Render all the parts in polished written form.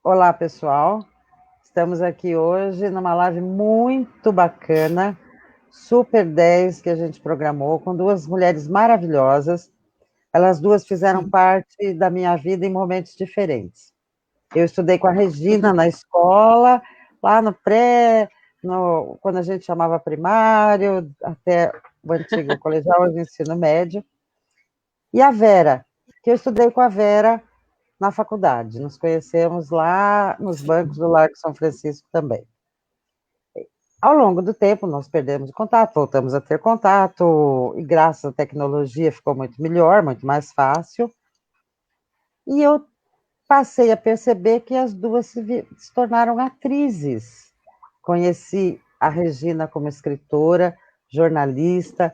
Olá, pessoal. Estamos aqui hoje numa live muito bacana, Super 10, que a gente programou, com duas mulheres maravilhosas. Elas duas fizeram parte da minha vida em momentos diferentes. Eu estudei com a Regina na escola, lá no pré, quando a gente chamava primário, até o antigo colegial, hoje ensino médio. E a Vera, que eu estudei com a Vera na faculdade. Nos conhecemos lá nos bancos do Largo São Francisco também. Ao longo do tempo, nós perdemos o contato, voltamos a ter contato, e graças à tecnologia ficou muito melhor, muito mais fácil. E eu passei a perceber que as duas se tornaram atrizes. Conheci a Regina como escritora, jornalista,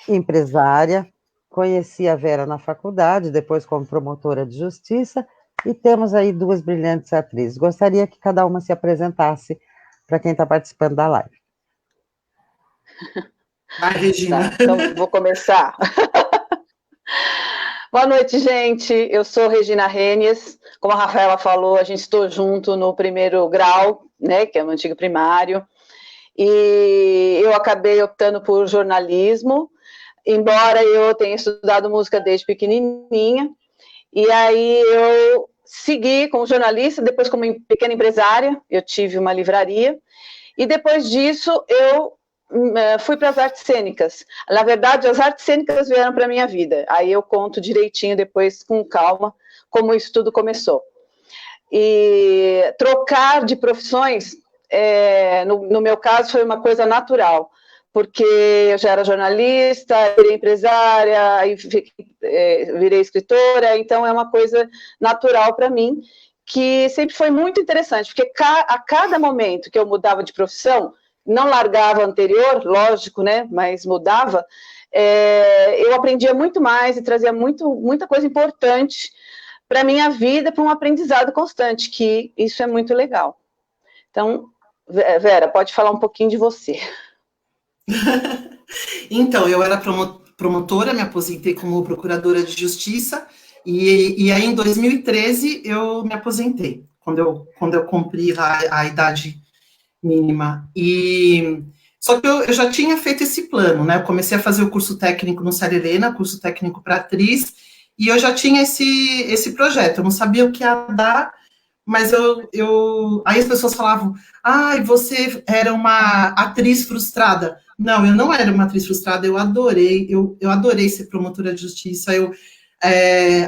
empresária, conheci a Vera na faculdade, depois como promotora de justiça, e temos aí duas brilhantes atrizes. Gostaria que cada uma se apresentasse para quem está participando da live. Vai, Regina. Tá, então, vou começar. Boa noite, gente. Eu sou Regina Renes. Como a Rafaela falou, a gente estou junto no primeiro grau, né, que é o antigo primário. E eu acabei optando por jornalismo, embora eu tenha estudado música desde pequenininha. E aí eu segui como jornalista, depois como pequena empresária, eu tive uma livraria. E depois disso eu fui para as artes cênicas. Na verdade, as artes cênicas vieram para a minha vida. Aí eu conto direitinho depois, com calma, como isso tudo começou. E trocar de profissões, no meu caso, foi uma coisa natural, porque eu já era jornalista, virei empresária, virei escritora, então é uma coisa natural para mim, que sempre foi muito interessante, porque a cada momento que eu mudava de profissão, não largava a anterior, lógico, né, mas mudava, eu aprendia muito mais e trazia muita coisa importante para a minha vida, para um aprendizado constante, que isso é muito legal. Então, Vera, pode falar um pouquinho de você. Então, eu era promotora, me aposentei como procuradora de justiça, e aí em 2013 eu me aposentei, quando eu cumpri a idade mínima. Só que eu já tinha feito esse plano, né? Eu comecei a fazer o curso técnico no Sara Helena, curso técnico para atriz, e eu já tinha esse projeto. Eu não sabia o que ia dar, mas aí as pessoas falavam, você era uma atriz frustrada. Não, eu não era uma atriz frustrada, eu adorei ser promotora de justiça,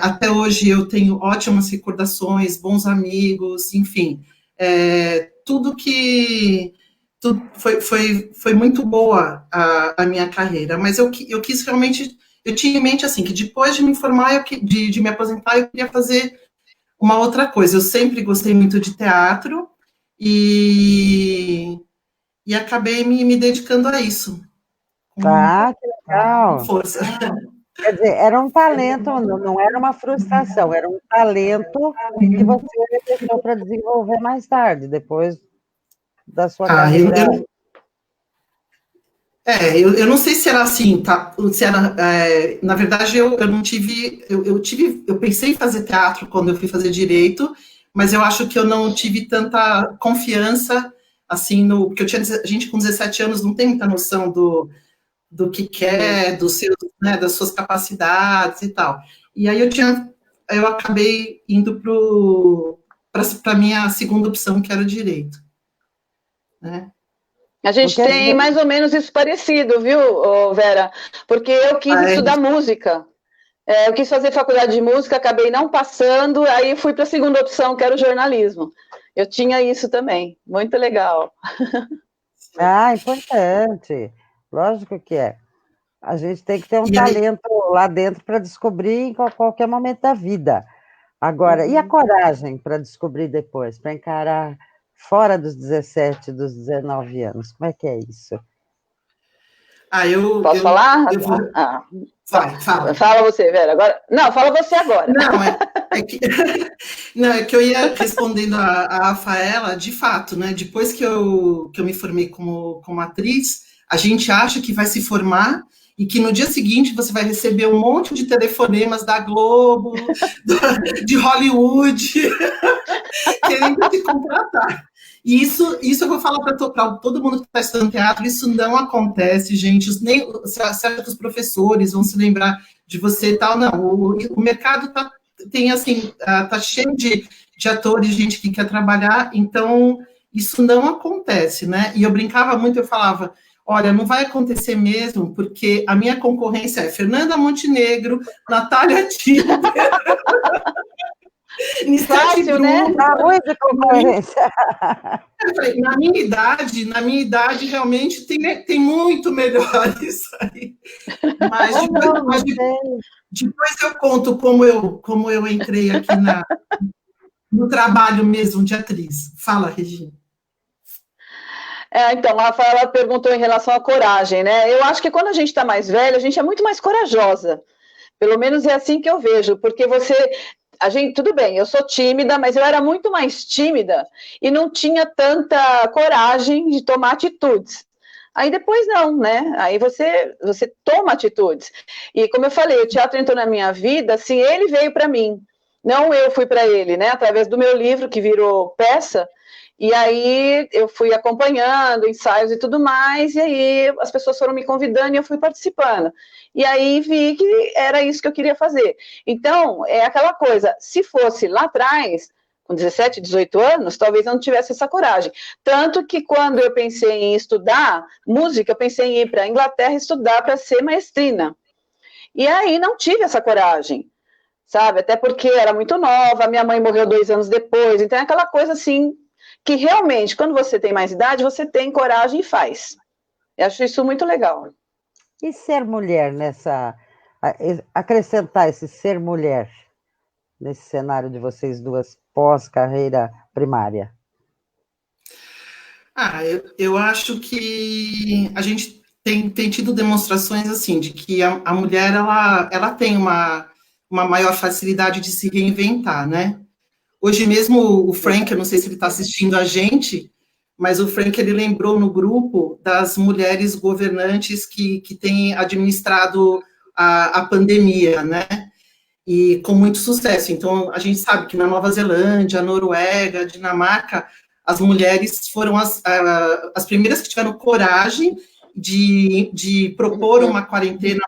até hoje eu tenho ótimas recordações, bons amigos, enfim, tudo foi muito boa a minha carreira, mas eu quis realmente, eu tinha em mente assim, que depois de me formar, de me aposentar, eu queria fazer uma outra coisa. Eu sempre gostei muito de teatro e acabei me dedicando a isso. Que legal! Com força. Quer dizer, era um talento, não era uma frustração, era um talento que você deixou para desenvolver mais tarde, depois da sua carreira. Eu não sei se era assim, tá? Se era, na verdade, eu não tive, eu pensei em fazer teatro quando eu fui fazer direito, mas eu acho que eu não tive tanta confiança, assim, porque a gente com 17 anos não tem muita noção do que quer, né, das suas capacidades e tal. E aí eu acabei indo para a minha segunda opção, que era o direito, né? A gente tem mais ou menos isso parecido, viu, Vera? Porque eu quis estudar música. Eu quis fazer faculdade de música, acabei não passando, aí fui para a segunda opção, que era o jornalismo. Eu tinha isso também, muito legal. Importante. Lógico que é. A gente tem que ter um talento lá dentro para descobrir em qualquer momento da vida. Agora, e a coragem para descobrir depois, para encarar fora dos 17, dos 19 anos? Como é que é isso? Posso falar? Vai, fala. Fala você, Vera. Agora... Não, fala você agora. Não, é que eu ia respondendo a Rafaela, de fato, né? Depois que eu me formei como atriz, a gente acha que vai se formar e que no dia seguinte você vai receber um monte de telefonemas da Globo, de Hollywood. querendo te contratar. E isso eu vou falar para todo mundo que está estudando teatro, isso não acontece, gente. Nem, você acha que os professores vão se lembrar de você e tal, não. O mercado tem assim, tá cheio de atores, gente que quer trabalhar, então isso não acontece, né? E eu brincava muito, eu falava, olha, não vai acontecer mesmo, porque a minha concorrência é Fernanda Montenegro, Natália Tilber, Fácil, né? Tá muito de concorrência. Eu falei, na minha idade realmente tem muito melhor isso aí. Mas depois eu conto como eu entrei aqui no trabalho mesmo de atriz. Fala, Regina. Então, a Rafaela perguntou em relação à coragem, né? Eu acho que quando a gente está mais velha, a gente é muito mais corajosa. Pelo menos é assim que eu vejo, porque tudo bem, eu sou tímida, mas eu era muito mais tímida e não tinha tanta coragem de tomar atitudes. Aí depois não, né? Aí você toma atitudes. E como eu falei, o teatro entrou na minha vida, assim, ele veio para mim. Não eu fui para ele, né? Através do meu livro, que virou peça. E aí eu fui acompanhando ensaios e tudo mais, e aí as pessoas foram me convidando e eu fui participando. E aí vi que era isso que eu queria fazer. Então, é aquela coisa, se fosse lá atrás, com 17, 18 anos, talvez eu não tivesse essa coragem. Tanto que quando eu pensei em estudar música, eu pensei em ir para a Inglaterra estudar para ser maestrina. E aí não tive essa coragem, sabe? Até porque era muito nova, minha mãe morreu 2 anos depois, então é aquela coisa assim, que realmente, quando você tem mais idade, você tem coragem e faz. Eu acho isso muito legal. E ser mulher acrescentar esse ser mulher nesse cenário de vocês duas pós-carreira primária? Eu acho que a gente tem tido demonstrações assim, de que a mulher, ela tem uma maior facilidade de se reinventar, né? Hoje mesmo o Frank, eu não sei se ele está assistindo a gente, mas o Frank, ele lembrou no grupo das mulheres governantes que têm administrado a pandemia, né? E com muito sucesso. Então, a gente sabe que na Nova Zelândia, Noruega, Dinamarca, as mulheres foram as primeiras que tiveram coragem de propor uma quarentena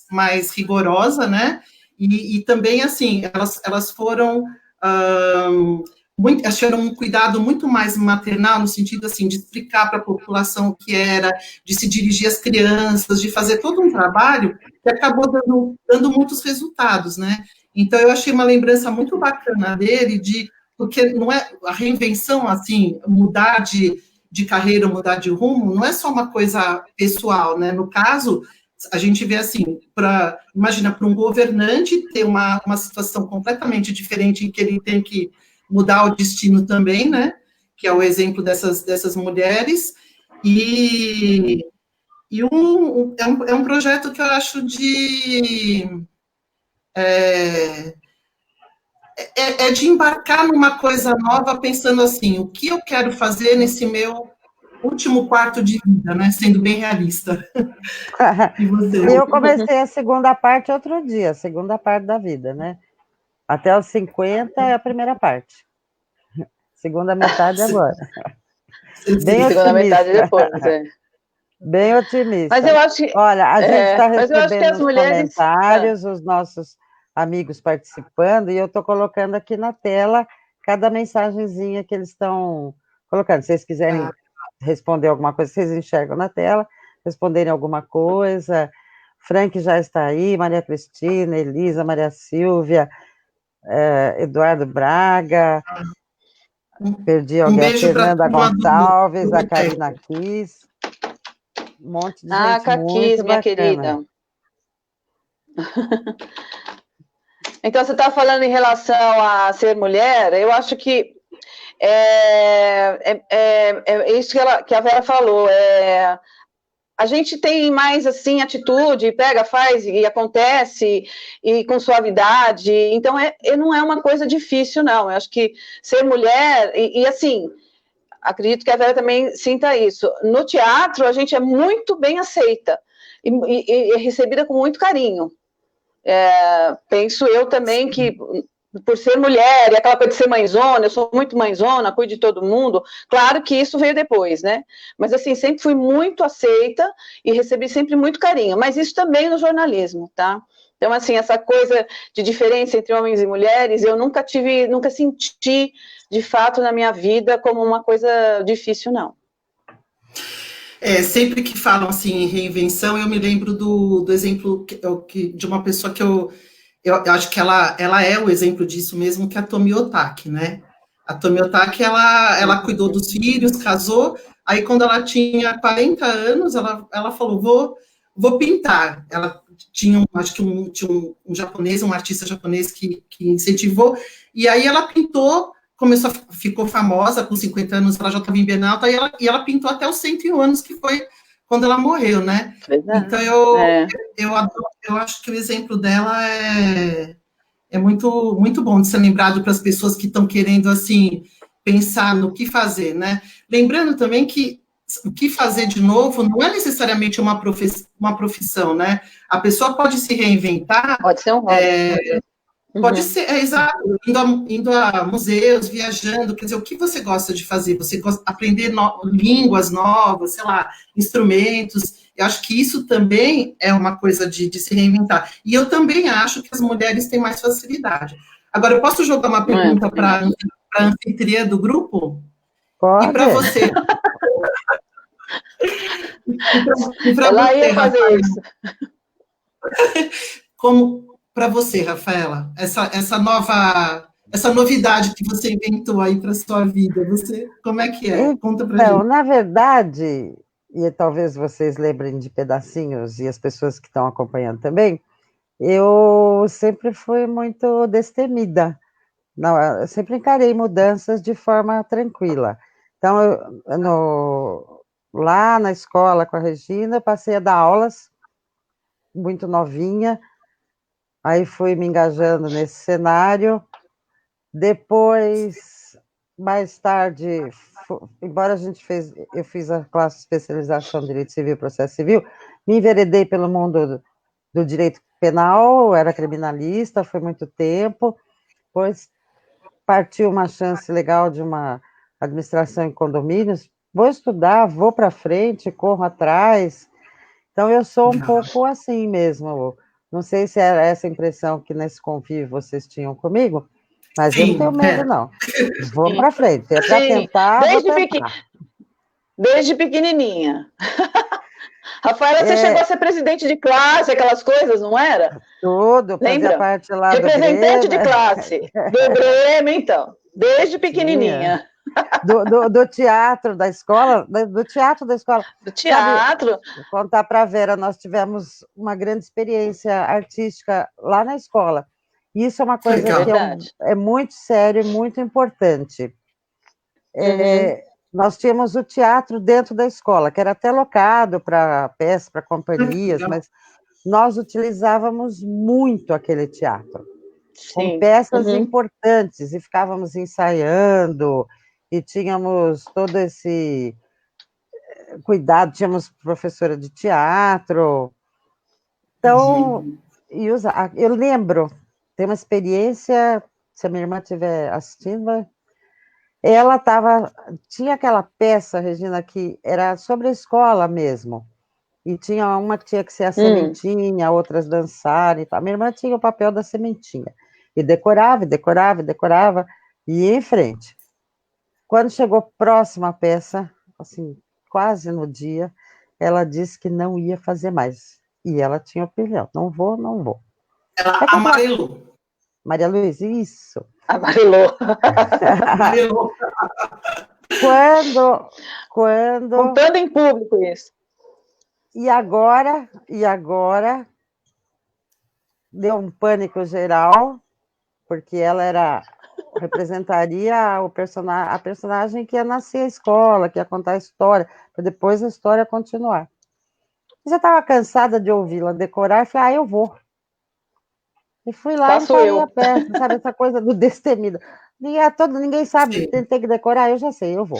mais rigorosa, né? E também, assim, elas foram... acharam um cuidado muito mais maternal, no sentido assim, de explicar para a população o que era, de se dirigir às crianças, de fazer todo um trabalho que acabou dando muitos resultados, né? Então, eu achei uma lembrança muito bacana dele, porque não é a reinvenção, assim, mudar de carreira, mudar de rumo, não é só uma coisa pessoal, né? No caso, a gente vê assim, imagina, para um governante ter uma situação completamente diferente em que ele tem que mudar o destino também, né? Que é o exemplo dessas mulheres, e é um projeto que eu acho de embarcar numa coisa nova, pensando assim, o que eu quero fazer nesse meu último quarto de vida, né? Sendo bem realista. E você? Eu comecei a segunda parte outro dia, a segunda parte da vida, né? Até os 50 é a primeira parte. Segunda metade agora. Bem segunda metade depois, Bem otimista. Mas eu acho que... Olha, a gente está recebendo os mulheres... comentários, os nossos amigos participando, e eu estou colocando aqui na tela cada mensagenzinha que eles estão colocando. Se vocês quiserem responder alguma coisa, vocês enxergam na tela, responderem alguma coisa. Frank já está aí, Maria Cristina, Elisa, Maria Silvia, Eduardo Braga, perdi alguém, a Fernanda Gonçalves, a Karina Kiss, um monte de gente muito minha bacana. Querida. Então, você está falando em relação a ser mulher, eu acho que é isso que a Vera falou, a gente tem mais, assim, atitude, pega, faz, e acontece, e com suavidade, então não é uma coisa difícil, não, eu acho que ser mulher, e assim, acredito que a Vera também sinta isso, no teatro a gente é muito bem aceita, e recebida com muito carinho, penso eu também que por ser mulher, e aquela coisa de ser mãezona, eu sou muito mãezona, cuido de todo mundo, claro que isso veio depois, né? Mas assim, sempre fui muito aceita e recebi sempre muito carinho, mas isso também no jornalismo, tá? Então, assim, essa coisa de diferença entre homens e mulheres, eu nunca senti, de fato, na minha vida como uma coisa difícil, não. Sempre que falam assim em reinvenção, eu me lembro do exemplo de uma pessoa que eu acho que ela é o exemplo disso mesmo, que é a Tomi Otaki, né? A Tomi Otaki, ela cuidou dos filhos, casou, aí quando ela tinha 40 anos, ela falou, vou pintar. Ela tinha, acho que tinha um japonês, um artista japonês que incentivou, e aí ela pintou, ficou famosa, com 50 anos, ela já estava em Bienal, e ela pintou até os 101 anos, que foi quando ela morreu, né? Então, eu acho que o exemplo dela é muito, muito bom de ser lembrado para as pessoas que estão querendo, assim, pensar no que fazer, né? Lembrando também que o que fazer de novo não é necessariamente uma profissão, né? A pessoa pode se reinventar. Pode ser um hobby. Pode ser, exato, indo a museus, viajando, quer dizer, o que você gosta de fazer? Você gosta de aprender línguas novas, sei lá, instrumentos. Eu acho que isso também é uma coisa de se reinventar. E eu também acho que as mulheres têm mais facilidade. Agora, eu posso jogar uma pergunta para a anfitriã do grupo? Pode. E para você? Ela ia fazer isso. Como para você, Rafaela, essa novidade que você inventou aí para sua vida, como é que é? Conta para gente. Na verdade, e talvez vocês lembrem de pedacinhos, e as pessoas que estão acompanhando também, eu sempre fui muito destemida. Não, eu sempre encarei mudanças de forma tranquila. Então, lá na escola com a Regina, eu passei a dar aulas, muito novinha, aí fui me engajando nesse cenário. Depois, mais tarde, embora eu fiz a classe de especialização em Direito Civil e Processo Civil, me enveredei pelo mundo do direito penal, era criminalista, foi muito tempo, depois partiu uma chance legal de uma administração em condomínios, vou estudar, vou para frente, corro atrás. Então, eu sou um pouco assim mesmo. Não sei se era essa impressão que nesse convívio vocês tinham comigo, mas eu não tenho medo, não. Vou para frente. É para tentar, Desde pequenininha. Rafaela, você chegou a ser presidente de classe, aquelas coisas, não era? Tudo, fazia parte lá do Grêmio. Representante de classe, do Grêmio, então. Desde pequenininha. Do teatro da escola, do teatro da escola. Do teatro. Sabe, vou contar para a Vera, nós tivemos uma grande experiência artística lá na escola. Isso é uma coisa que é muito sério e muito importante. Nós tínhamos o teatro dentro da escola, que era até locado para peças, para companhias, mas nós utilizávamos muito aquele teatro, com peças importantes, e ficávamos ensaiando, e tínhamos todo esse cuidado, tínhamos professora de teatro. Então, eu lembro, tem uma experiência, se a minha irmã estiver assistindo, ela tinha aquela peça, Regina, que era sobre a escola mesmo, e tinha uma que tinha que ser a sementinha, outras dançarem e tal. Minha irmã tinha o papel da sementinha, e decorava, e ia em frente. Quando chegou próxima à peça, assim, quase no dia, ela disse que não ia fazer mais, e ela tinha opinião, não vou. Ela amarelou. Maria Luísa, isso. Amarelou. Quando... Contando em público isso. E agora, deu um pânico geral, porque ela representaria a personagem que ia nascer a escola, que ia contar a história, para depois a história continuar. Eu já estava cansada de ouvi-la decorar, e falei, eu vou. E fui lá e encarei a peça, sabe, essa coisa do destemida. Ninguém sabe, tem que decorar, eu já sei, eu vou.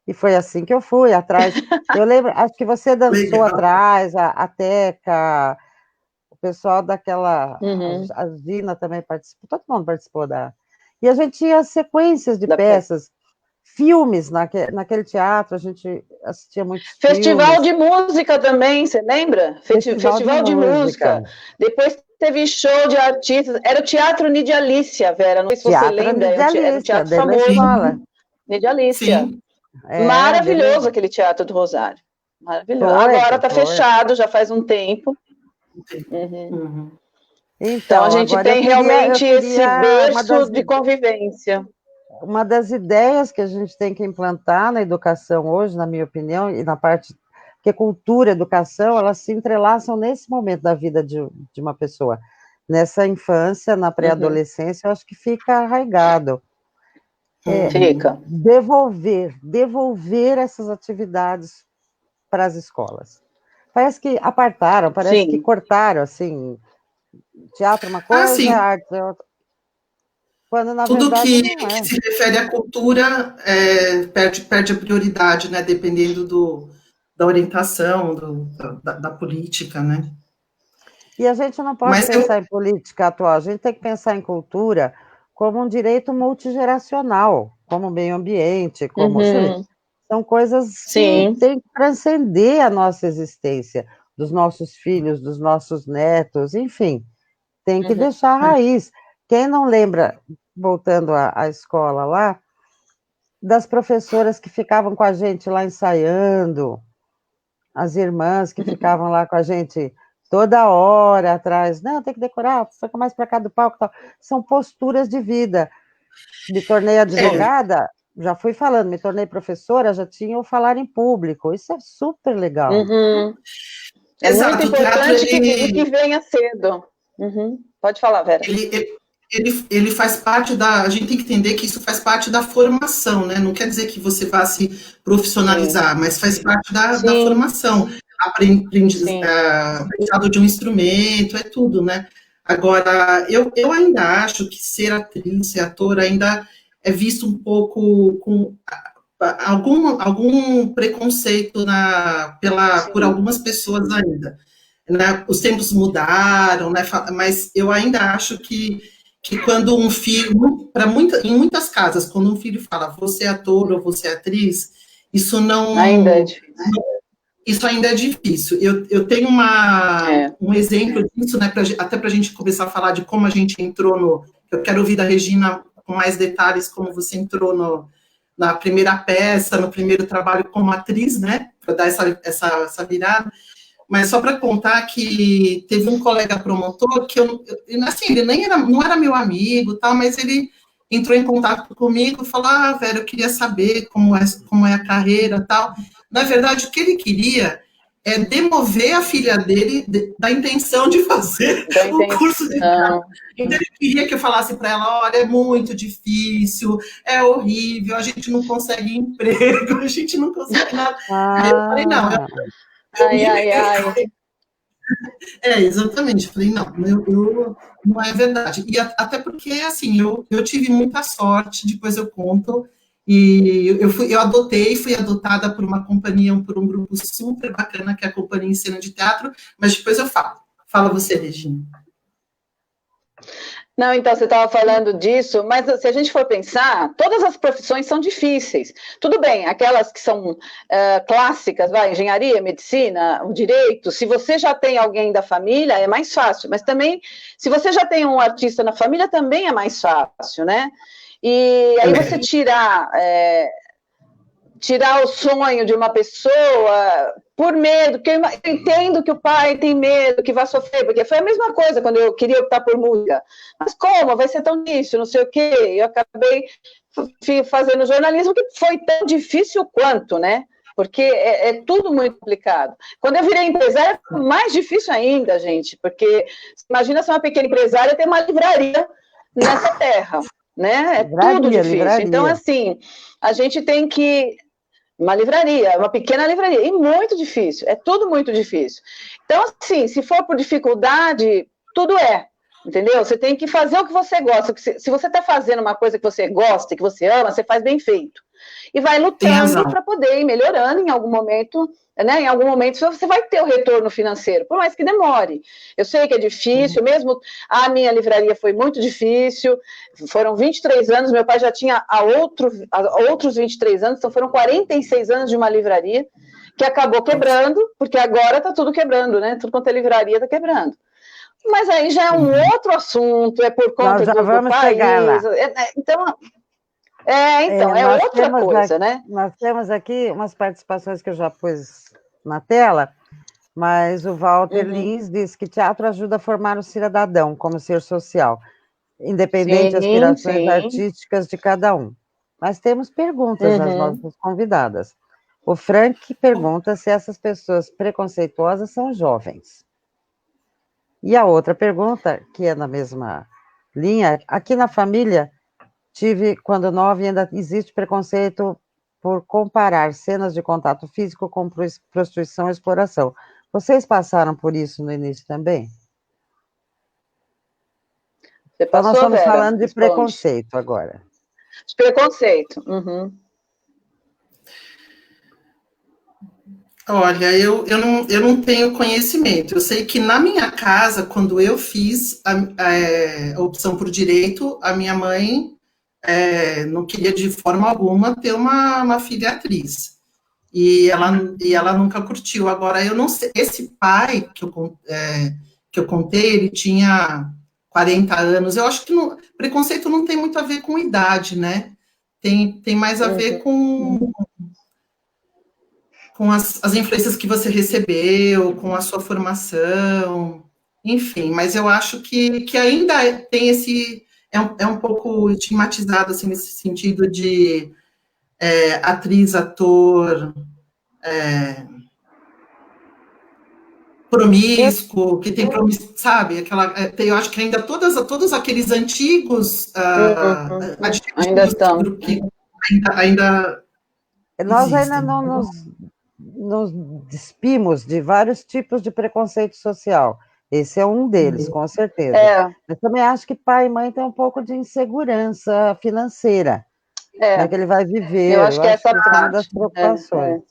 E foi assim que eu fui atrás. Eu lembro, acho que você dançou atrás, a Teca, pessoal daquela... A Gina também participou, todo mundo participou da... E a gente tinha sequências de peças, filmes naquele teatro, a gente assistia muitos Festival filmes. de música também, você lembra? Festival de música. Depois teve show de artistas, era o Teatro Nidia Alicia, Vera, não sei se você lembra, era um teatro famoso. Nidia Alicia. Maravilhoso aquele Teatro do Rosário. Maravilhoso. Agora está fechado, já faz um tempo. Então a gente tem realmente esse berço de convivência. Uma das ideias que a gente tem que implantar na educação hoje, na minha opinião, e na parte... Porque cultura e educação, elas se entrelaçam nesse momento da vida de uma pessoa. Nessa infância, na pré-adolescência, eu acho que fica arraigado. Fica. Devolver essas atividades para as escolas. Parece que apartaram, parece que cortaram, assim, teatro é uma coisa, arte é outra. Quando, na tudo verdade, que se refere à cultura perde a prioridade, né, dependendo da orientação, da política, né? E a gente não pode pensar em política atual, a gente tem que pensar em cultura como um direito multigeracional, como meio ambiente, como... São coisas que têm que transcender a nossa existência, dos nossos filhos, dos nossos netos, enfim, tem que deixar a raiz. Quem não lembra, voltando à escola lá, das professoras que ficavam com a gente lá ensaiando, as irmãs que ficavam lá com a gente toda hora atrás, não, tem que decorar, fica mais para cá do palco, tal. São posturas de vida. Me tornei advogada, já fui falando, me tornei professora, já tinha o falar em público, isso é super legal. É muito importante que venha cedo. Pode falar, Vera. Ele faz parte a gente tem que entender que isso faz parte da formação, né? Não quer dizer que você vá se profissionalizar, mas faz parte da formação. Aprendizado de um instrumento, é tudo, né? Agora, eu ainda acho que ser atriz, ser ator, ainda é visto um pouco com algum preconceito por algumas pessoas ainda. Né? Os tempos mudaram, né? Mas eu ainda acho que quando um filho, em muitas casas, quando um filho fala você é ator ou você é atriz, isso não... Ainda é difícil. Isso ainda é difícil. Eu tenho um exemplo disso, né, até para a gente começar a falar de como a gente entrou no... Eu quero ouvir da Regina com mais detalhes, como você entrou na primeira peça, no primeiro trabalho como atriz, né, para dar essa virada. Mas só para contar que teve um colega promotor que assim, ele não era meu amigo, tal, mas ele entrou em contato comigo e falou, Vera, eu queria saber como é a carreira, tal. Na verdade, o que ele queria é demover a filha dele da intenção de fazer o curso de teatro. Então, ele queria que eu falasse para ela, olha, é muito difícil, é horrível, a gente não consegue emprego, a gente não consegue nada. Aí eu falei, não, exatamente. Eu falei, não é verdade. E até porque, assim, eu tive muita sorte, depois eu conto, e eu adotei, fui adotada por uma companhia, por um grupo super bacana, que é a Companhia em Cena de Teatro, mas depois eu falo. Fala você, Regina. Não, então, você estava falando disso, mas se a gente for pensar, todas as profissões são difíceis. Tudo bem, aquelas que são clássicas, engenharia, medicina, o direito, se você já tem alguém da família, é mais fácil, mas também, se você já tem um artista na família, também é mais fácil, né? E aí você tirar o sonho de uma pessoa por medo, porque eu entendo que o pai tem medo, que vai sofrer, porque foi a mesma coisa quando eu queria optar por música. Mas como? Vai ser tão difícil, não sei o quê. Eu acabei fazendo jornalismo, que foi tão difícil quanto, né? Porque é tudo muito complicado. Quando eu virei empresária, mais difícil ainda, gente, porque imagina ser uma pequena empresária e ter uma livraria nessa terra, né? É tudo difícil. Livraria. Então, assim, a gente tem que... Uma livraria, uma pequena livraria, e muito difícil, é tudo muito difícil. Então, assim, se for por dificuldade, tudo é, entendeu? Você tem que fazer o que você gosta. Se você está fazendo uma coisa que você gosta, que você ama, você faz bem feito. E vai lutando para poder ir melhorando em algum momento, né? Em algum momento você vai ter o retorno financeiro, por mais que demore. Eu sei que é difícil, mesmo a minha livraria foi muito difícil, foram 23 anos, meu pai já tinha há outros 23 anos, então foram 46 anos de uma livraria, que acabou quebrando, porque agora está tudo quebrando, né? Tudo quanto é livraria está quebrando. Mas aí já é um outro assunto, é por conta do país. Então, é outra coisa, né? Nós temos aqui umas participações que eu já pus na tela, mas o Walter Lins disse que teatro ajuda a formar o cidadão como ser social, independente das aspirações artísticas de cada um. Mas temos perguntas às nossas convidadas. O Frank pergunta se essas pessoas preconceituosas são jovens. E a outra pergunta, que é na mesma linha, aqui na família, tive, quando nova, e ainda existe preconceito por comparar cenas de contato físico com prostituição e exploração. Vocês passaram por isso no início também? Então, nós estamos falando de preconceito agora. De preconceito. Olha, eu não tenho conhecimento. Eu sei que na minha casa, quando eu fiz a opção por direito, a minha mãe não queria de forma alguma ter uma filha atriz. E ela nunca curtiu. Agora, eu não sei, esse pai que eu contei, ele tinha 40 anos. Eu acho que preconceito não tem muito a ver com idade, né? Tem mais a ver com as influências que você recebeu, com a sua formação, enfim, mas eu acho que ainda tem é um pouco estigmatizado, assim, nesse sentido de atriz, ator, promíscuo, que tem promíscuo, sabe? Eu acho que ainda todos aqueles antigos ainda estão. Ainda nós existem. Ainda não nos despimos de vários tipos de preconceito social. Esse é um deles, com certeza. Mas também acho que pai e mãe têm um pouco de insegurança financeira. Como é que ele vai viver? Eu acho que essa é uma das preocupações.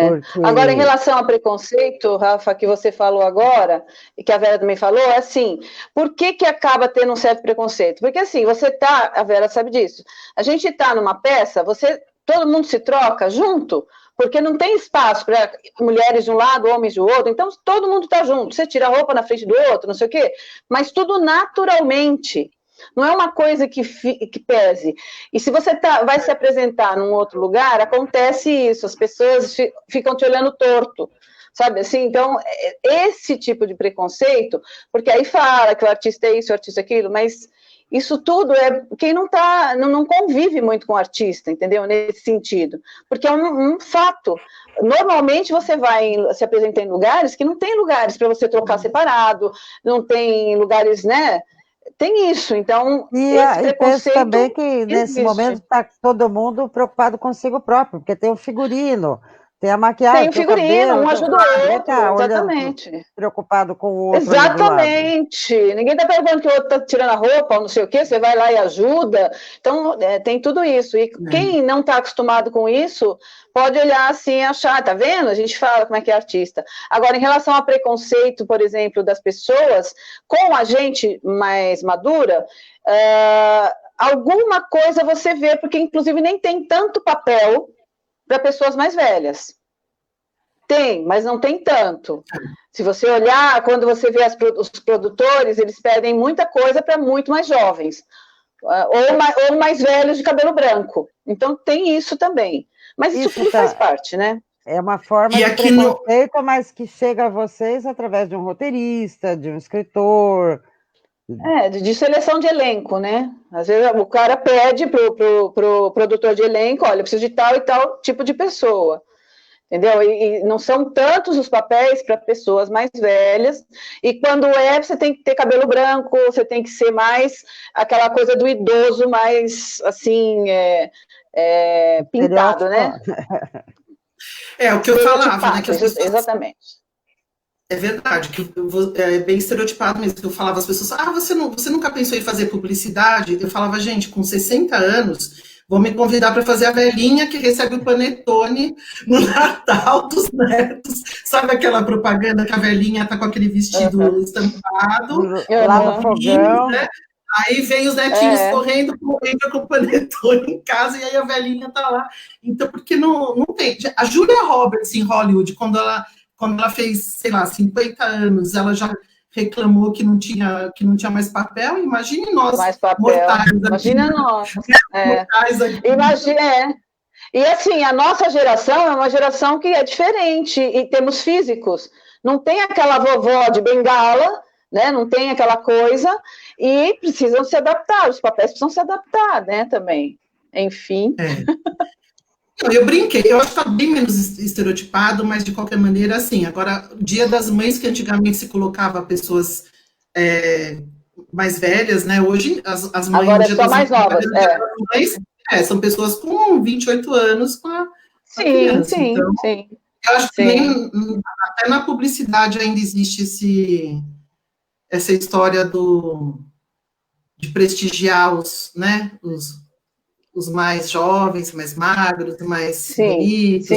Porque... Agora, em relação ao preconceito, Rafa, que você falou agora, e que a Vera também falou, é assim, por que acaba tendo um certo preconceito? Porque assim, a Vera sabe disso, a gente está numa peça, todo mundo se troca junto, porque não tem espaço para mulheres de um lado, homens do outro, então todo mundo está junto, você tira a roupa na frente do outro, não sei o quê, mas tudo naturalmente. Não é uma coisa que pese. E se você vai se apresentar num outro lugar, acontece isso, as pessoas ficam te olhando torto, sabe assim? Então, esse tipo de preconceito, porque aí fala que o artista é isso, o artista é aquilo, mas isso tudo é quem não convive muito com o artista, entendeu? Nesse sentido. Porque é um fato. Normalmente você vai se apresentar em lugares que não tem lugares para você trocar separado, não tem lugares, né? Tem isso, então esse preconceito penso também que existe. Nesse momento está todo mundo preocupado consigo próprio, porque tem o figurino, tem a maquiagem, tem o figurino, um ajuda o outro, exatamente. Preocupado com o outro. Exatamente. Ninguém está perguntando que o outro está tirando a roupa, ou não sei o quê, você vai lá e ajuda. Então, tem tudo isso. E quem não está acostumado com isso, pode olhar assim e achar, tá vendo? A gente fala como é que é artista. Agora, em relação ao preconceito, por exemplo, das pessoas, com a gente mais madura, alguma coisa você vê, porque inclusive nem tem tanto papel para pessoas mais velhas. Tem, mas não tem tanto. Se você olhar, quando você vê os produtores, eles pedem muita coisa para muito mais jovens, ou mais velhos de cabelo branco. Então, tem isso também. Mas isso tudo faz parte, né? É uma forma de preconceito, mas que chega a vocês através de um roteirista, de um escritor. De seleção de elenco, né? Às vezes o cara pede pro produtor de elenco, olha, eu preciso de tal e tal tipo de pessoa, entendeu? E não são tantos os papéis para pessoas mais velhas, e quando você tem que ter cabelo branco, você tem que ser mais aquela coisa do idoso, mais, assim, pintado, né? O que eu falava, né? Que exatamente. É verdade, que é bem estereotipado mesmo, que eu falava às pessoas, você nunca pensou em fazer publicidade? Eu falava, gente, com 60 anos, vão me convidar para fazer a velhinha que recebe o panetone no Natal dos netos. Sabe aquela propaganda que a velhinha tá com aquele vestido estampado, Lá no netinhos, fogão. né? Aí vem os netinhos correndo com o panetone em casa, e aí a velhinha tá lá. Então, porque não tem. A Julia Roberts, em Hollywood, quando ela fez, sei lá, 50 anos, ela já reclamou que não tinha mais papel. Imagine nós, mais papel. mortais. Imagina nós. Mortais aqui. Imagina, E assim, a nossa geração é uma geração que é diferente, e temos físicos. Não tem aquela vovó de bengala, né? Não tem aquela coisa, e precisam se adaptar, os papéis precisam se adaptar, né, também. Enfim. Eu brinquei, eu acho que está bem menos estereotipado, mas de qualquer maneira, assim, agora, Dia das Mães, que antigamente se colocava pessoas mais velhas, né, hoje as mães... Agora são mais novas, mães, são pessoas com 28 anos com a criança. Sim, então, sim. Eu acho que até na publicidade ainda existe essa história de prestigiar né, os mais jovens, mais magros, mais bonitos.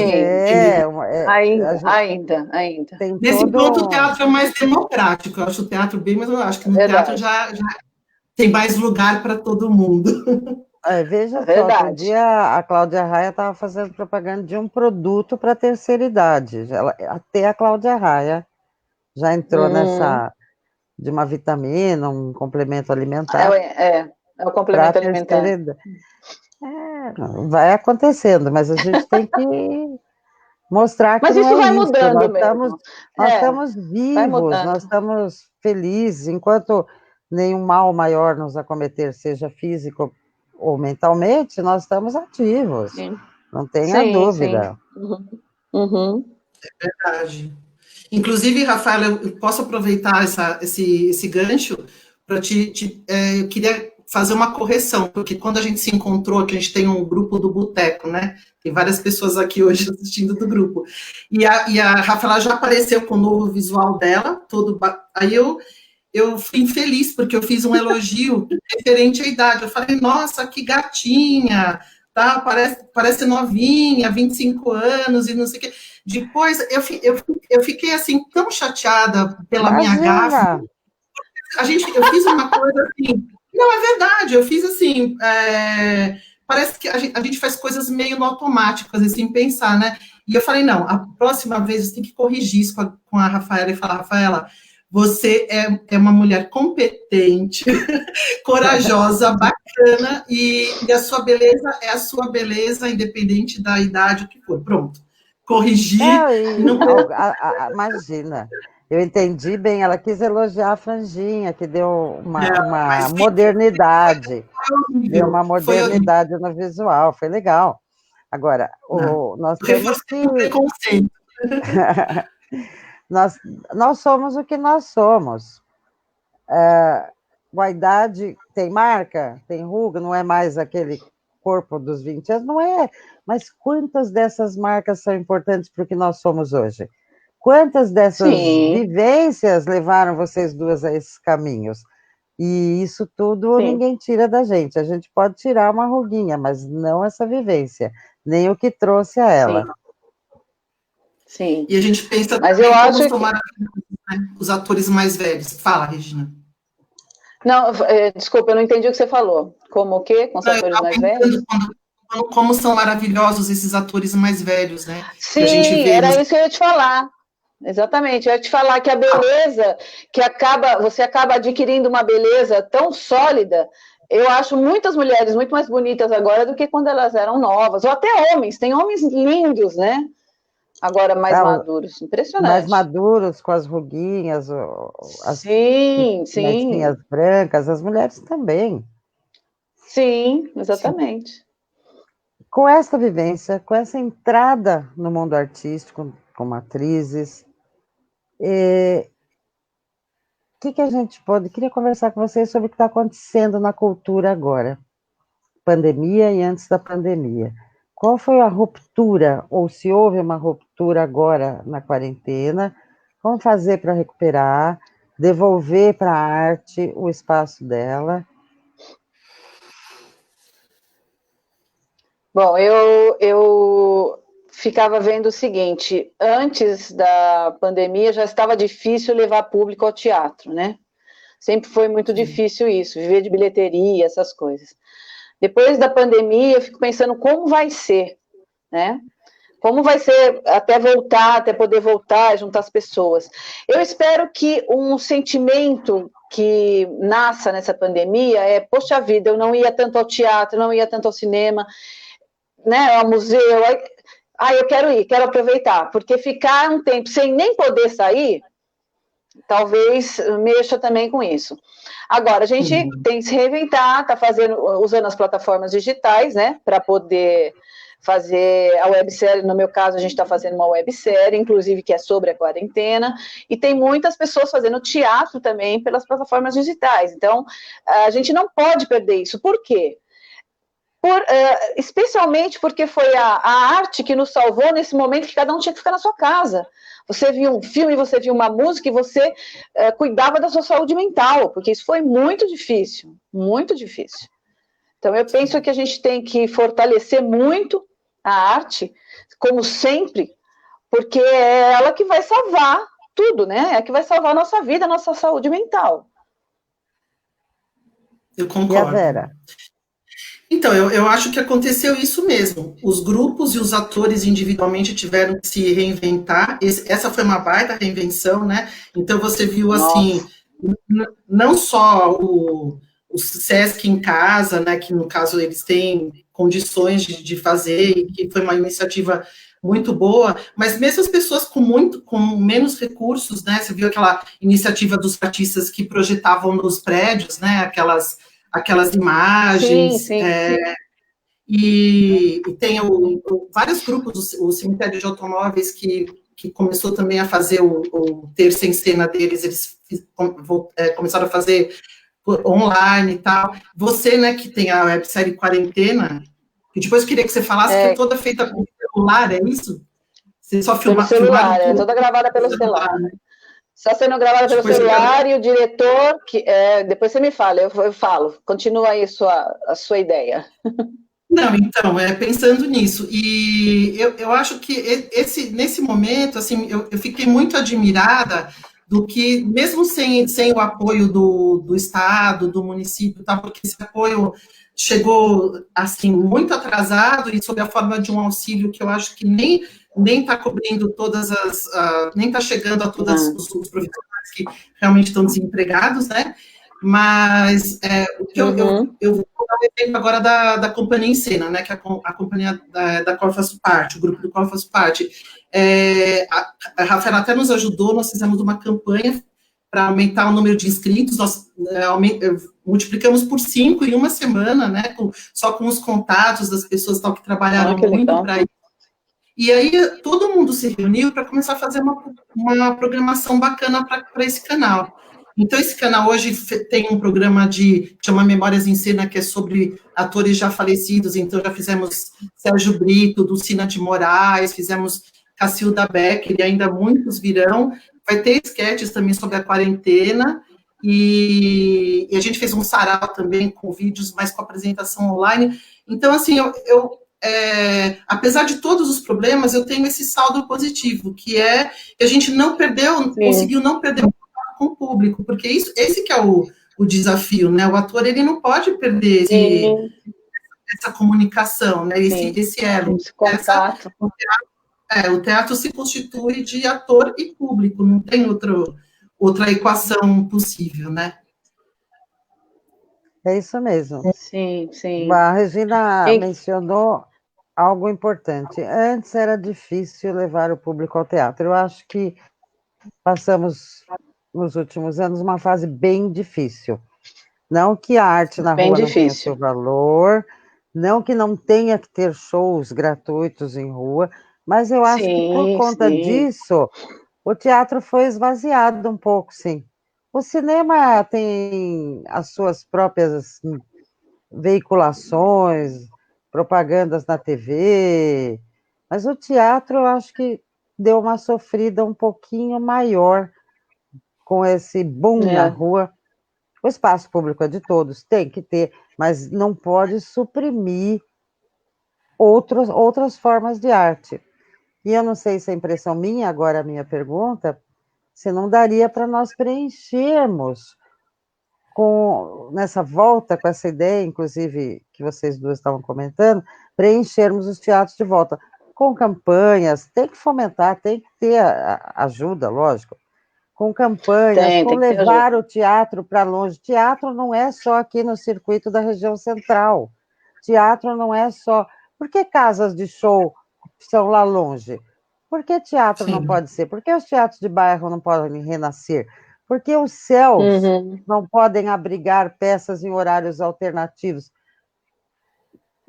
Ainda. Nesse ponto, o teatro é mais democrático. Eu acho o teatro bem, mas eu acho que no teatro já tem mais lugar para todo mundo. Veja só, outro dia a Cláudia Raia estava fazendo propaganda de um produto para a terceira idade. Até a Cláudia Raia já entrou nessa, de uma vitamina, um complemento alimentar. É o complemento alimentar. Vai acontecendo, mas a gente tem que mostrar que mas não isso é vai isso. Mudando mesmo. Nós estamos vivos, nós estamos felizes, enquanto nenhum mal maior nos acometer, seja físico ou mentalmente, nós estamos ativos. Sim. Não tenha dúvida. É verdade. Inclusive, Rafaela, eu posso aproveitar esse gancho para eu queria fazer uma correção, porque quando a gente se encontrou, que a gente tem um grupo do Boteco, né? Tem várias pessoas aqui hoje assistindo do grupo. E a Rafaela já apareceu com o novo visual dela, aí eu fui infeliz, porque eu fiz um elogio referente à idade. Eu falei, nossa, que gatinha, tá? Parece novinha, 25 anos e não sei o quê. Depois, eu fiquei, assim, tão chateada pela minha gafe. Eu fiz uma coisa assim... Não, é verdade, eu fiz assim... parece que a gente faz coisas meio no automático, às vezes, sem pensar, né? E eu falei, não, a próxima vez você tem que corrigir isso com a Rafaela e falar, Rafaela, você é uma mulher competente, corajosa, bacana, e a sua beleza é a sua beleza, independente da idade, o que for. Pronto. Corrigir. Imagina. Eu entendi bem, ela quis elogiar a franjinha, que deu uma modernidade. Deu uma modernidade no visual, foi legal. Agora, nós temos que... nós somos o que nós somos. A idade tem marca, tem ruga, não é mais aquele corpo dos 20 anos, não é. Mas quantas dessas marcas são importantes para o que nós somos hoje? Quantas dessas vivências levaram vocês duas a esses caminhos? E isso tudo ninguém tira da gente. A gente pode tirar uma ruguinha, mas não essa vivência, nem o que trouxe a ela. Sim. E a gente pensa mas eu acho que... os atores mais velhos. Fala, Regina. Não, desculpa, eu não entendi o que você falou. Como o quê? Com os atores mais velhos? Como são maravilhosos esses atores mais velhos, né? Sim, que a gente vê era isso que eu ia te falar. Exatamente, eu ia te falar que a beleza você acaba adquirindo uma beleza tão sólida. Eu acho muitas mulheres muito mais bonitas agora do que quando elas eram novas, ou até homens, tem homens lindos, né? Agora mais maduros, impressionante. Mais maduros, com as ruguinhas, as mechinhas brancas, as mulheres também. Sim, exatamente. Com essa vivência, com essa entrada no mundo artístico, como atrizes, que a gente pode... Queria conversar com vocês sobre o que está acontecendo na cultura agora. Pandemia e antes da pandemia. Qual foi a ruptura, ou se houve uma ruptura agora na quarentena, Como fazer para recuperar, devolver para a arte o espaço dela? Bom, eu ficava vendo o seguinte: antes da pandemia já estava difícil levar público ao teatro, né? Sempre foi muito difícil isso, viver de bilheteria, essas coisas. Depois da pandemia, eu fico pensando como vai ser, né? Como vai ser até voltar, até poder voltar, juntar as pessoas. Eu espero que um sentimento que nasça nessa pandemia é, poxa vida, eu não ia tanto ao teatro, não ia tanto ao cinema, né, ao museu, eu quero ir, quero aproveitar, porque ficar um tempo sem nem poder sair, talvez mexa também com isso. Agora, a gente tem que se reinventar, está usando as plataformas digitais, né, para poder fazer a websérie. No meu caso, a gente está fazendo uma websérie, inclusive, que é sobre a quarentena, e tem muitas pessoas fazendo teatro também pelas plataformas digitais. Então, a gente não pode perder isso. Por quê? Especialmente porque foi a arte que nos salvou nesse momento que cada um tinha que ficar na sua casa. Você viu um filme, você viu uma música e você cuidava da sua saúde mental, porque isso foi muito difícil, muito difícil. Então, eu penso que a gente tem que fortalecer muito a arte, como sempre, porque é ela que vai salvar tudo, né? É que vai salvar a nossa vida, a nossa saúde mental. Eu concordo. E a Vera? Então, eu acho que aconteceu isso mesmo. Os grupos e os atores individualmente tiveram que se reinventar. Essa foi uma baita reinvenção, né? Então, você viu, assim, não só o Sesc em Casa, né, que, no caso, eles têm condições de fazer, e que foi uma iniciativa muito boa, mas mesmo as pessoas com menos recursos, né? Você viu aquela iniciativa dos artistas que projetavam nos prédios, né? Aquelas imagens, sim. E tem vários grupos, o Cemitério de Automóveis, que começou também a fazer o terça em cena deles, eles começaram a fazer online e tal. Você, né, que tem a websérie Quarentena, que depois eu queria que você falasse que é toda feita com celular, é isso? Você só pelo celular, é toda gravada pelo celular. Né? Só sendo gravada pelo celular e o diretor, depois você me fala, eu falo. Continua aí a sua ideia. Não, então, pensando nisso, e eu acho que nesse momento, assim, eu fiquei muito admirada do que, mesmo sem o apoio do Estado, do município, tá, porque esse apoio chegou, assim, muito atrasado e sob a forma de um auxílio que eu acho que nem está cobrindo nem está chegando a todos os profissionais que realmente estão desempregados, né? Mas o que eu vou dar um exemplo agora da Companhia em Cena, né, que é a companhia da qual eu faço parte, o grupo do qual eu faço parte. A Rafaela até nos ajudou, nós fizemos uma campanha para aumentar o número de inscritos, nós multiplicamos por 5 em uma semana, né, só com os contatos das pessoas tal, que trabalharam muito para isso. E aí todo mundo se reuniu para começar a fazer uma programação bacana para esse canal. Então, esse canal hoje tem um programa que chama Memórias em Cena, que é sobre atores já falecidos. Então, já fizemos Sérgio Brito, Dulcina de Moraes, fizemos Cacilda Becker, e ainda muitos virão. Vai ter esquetes também sobre a quarentena, e a gente fez um sarau também com vídeos, mas com apresentação online. Então, assim, apesar de todos os problemas, eu tenho esse saldo positivo, que é que a gente não perdeu, conseguiu não perder com o público, porque esse que é o desafio, né? O ator, ele não pode perder essa comunicação, né? Esse elo. Esse contato. O teatro se constitui de ator e público, não tem outra equação possível, né? É isso mesmo. Sim. A Regina mencionou algo importante. Antes era difícil levar o público ao teatro. Eu acho que passamos, nos últimos anos, uma fase bem difícil. Não que a arte na rua não tenha seu valor, não que não tenha que ter shows gratuitos em rua, mas eu acho que por conta disso, o teatro foi esvaziado um pouco, sim. O cinema tem as suas próprias veiculações, propagandas na TV, mas o teatro eu acho que deu uma sofrida um pouquinho maior com esse boom na rua. O espaço público é de todos, tem que ter, mas não pode suprimir outras formas de arte. E eu não sei se é impressão minha, agora a minha pergunta, se não daria para nós preenchermos nessa volta, com essa ideia, inclusive, que vocês duas estavam comentando, preenchermos os teatros de volta, com campanhas, tem que fomentar, tem que ter ajuda, lógico, com campanhas, com levar o teatro para longe. Teatro não é só aqui no circuito da região central, teatro não é só... Por que casas de show são lá longe? Por que teatro não pode ser? Por que os teatros de bairro não podem renascer? Por que os céus não podem abrigar peças em horários alternativos?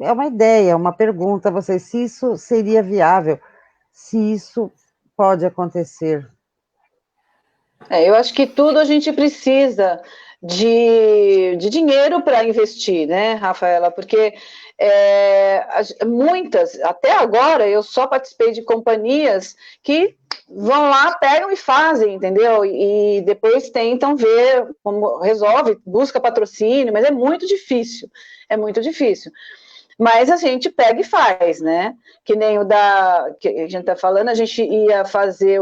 É uma ideia, uma pergunta a vocês, se isso seria viável, se isso pode acontecer. Eu acho que tudo a gente precisa de dinheiro para investir, né, Rafaela? Porque muitas, até agora, eu só participei de companhias que vão lá, pegam e fazem, entendeu? E depois tentam ver como resolve, busca patrocínio, mas é muito difícil, Mas a gente pega e faz, né? Que nem que a gente está falando, a gente ia fazer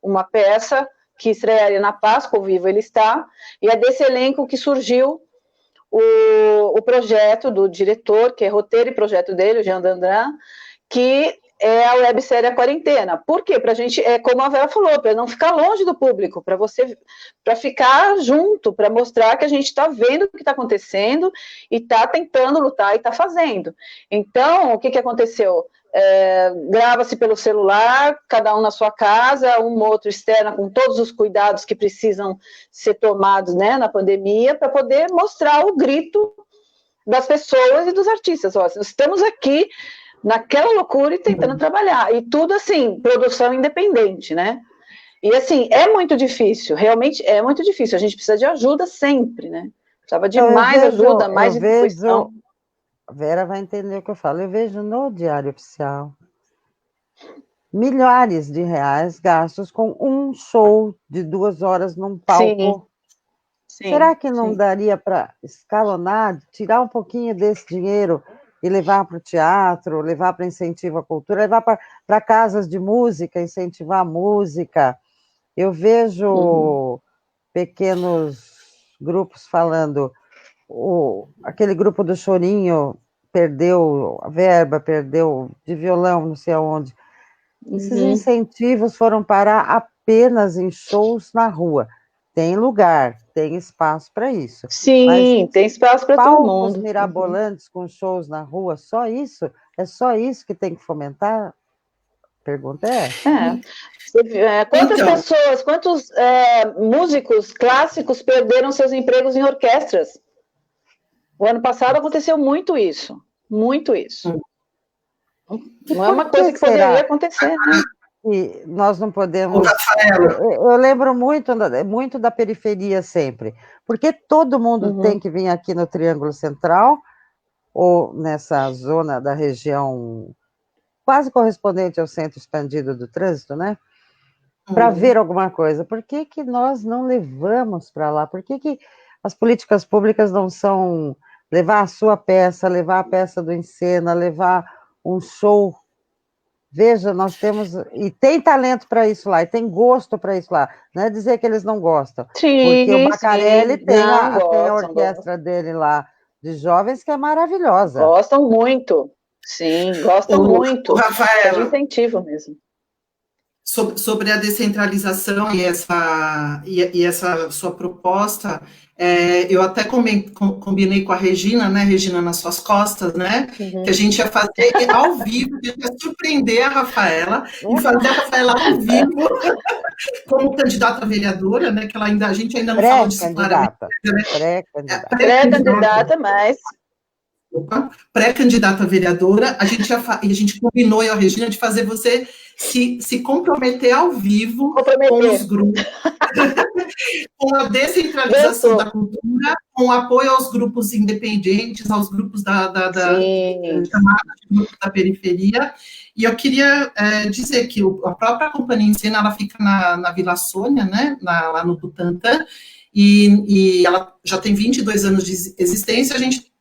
uma peça que estrearia na Páscoa, ao vivo ele está, e é desse elenco que surgiu o projeto do diretor, que é roteiro e projeto dele, o Jean Dandran, que é a websérie A Quarentena. Por quê? Para a gente, como a Vera falou, para não ficar longe do público, para ficar junto, para mostrar que a gente está vendo o que está acontecendo e está tentando lutar e está fazendo. Então, o que aconteceu? Grava-se pelo celular, cada um na sua casa, um outro externa, com todos os cuidados que precisam ser tomados, né, na pandemia, para poder mostrar o grito das pessoas e dos artistas. Ó, estamos aqui naquela loucura e tentando trabalhar. E tudo assim, produção independente, né? E assim, é muito difícil, realmente é muito difícil. A gente precisa de ajuda sempre, né? Precisava de mais ajuda, mais distribuição. A Vera vai entender o que eu falo. Eu vejo no Diário Oficial milhares de reais gastos com um show de 2 horas num palco. Sim, será que não daria para escalonar, tirar um pouquinho desse dinheiro e levar para o teatro, levar para incentivo à cultura, levar para casas de música, incentivar a música? Eu vejo pequenos grupos falando... aquele grupo do Chorinho perdeu a verba, perdeu de violão, não sei aonde. Esses incentivos foram parar apenas em shows na rua. Tem lugar, tem espaço para isso. Sim, mas tem espaço para todo mundo. Palcos mirabolantes com shows na rua, só isso? É só isso que tem que fomentar? A pergunta é essa. Quantas pessoas, quantos músicos clássicos perderam seus empregos em orquestras? O ano passado aconteceu muito isso. Muito isso. Não é uma coisa que poderia acontecer, né? E nós não podemos... Eu lembro muito da periferia sempre, porque todo mundo tem que vir aqui no Triângulo Central, ou nessa zona da região quase correspondente ao centro expandido do trânsito, né? Para ver alguma coisa. Por que nós não levamos para lá? Por que as políticas públicas não são levar a sua peça, levar a peça do Encena, levar um show? Veja, nós temos... E tem talento para isso lá, e tem gosto para isso lá. Não é dizer que eles não gostam. Sim, porque o Bacarelli tem a orquestra dele lá, de jovens, que é maravilhosa. Gostam muito. Sim, gostam muito. Rafaela, é de incentivo mesmo. Sobre a descentralização e essa sua proposta, eu até combinei com a Regina, né, Regina, nas suas costas, né, que a gente ia fazer ao vivo, a gente ia surpreender a Rafaela e fazer a Rafaela ao vivo como candidata a vereadora, né, que a gente ainda não falou disso claramente. Pré-candidata, mas... Pré-candidata a vereadora, a gente combinou, eu e a Regina, de fazer você se comprometer ao vivo com os grupos com a descentralização da cultura, com o apoio aos grupos independentes, aos grupos chamados de grupos da periferia. E eu queria dizer que a própria Companhia em Cena, ela fica na Vila Sônia, né, lá no Butantã, e ela já tem 22 anos de existência. A gente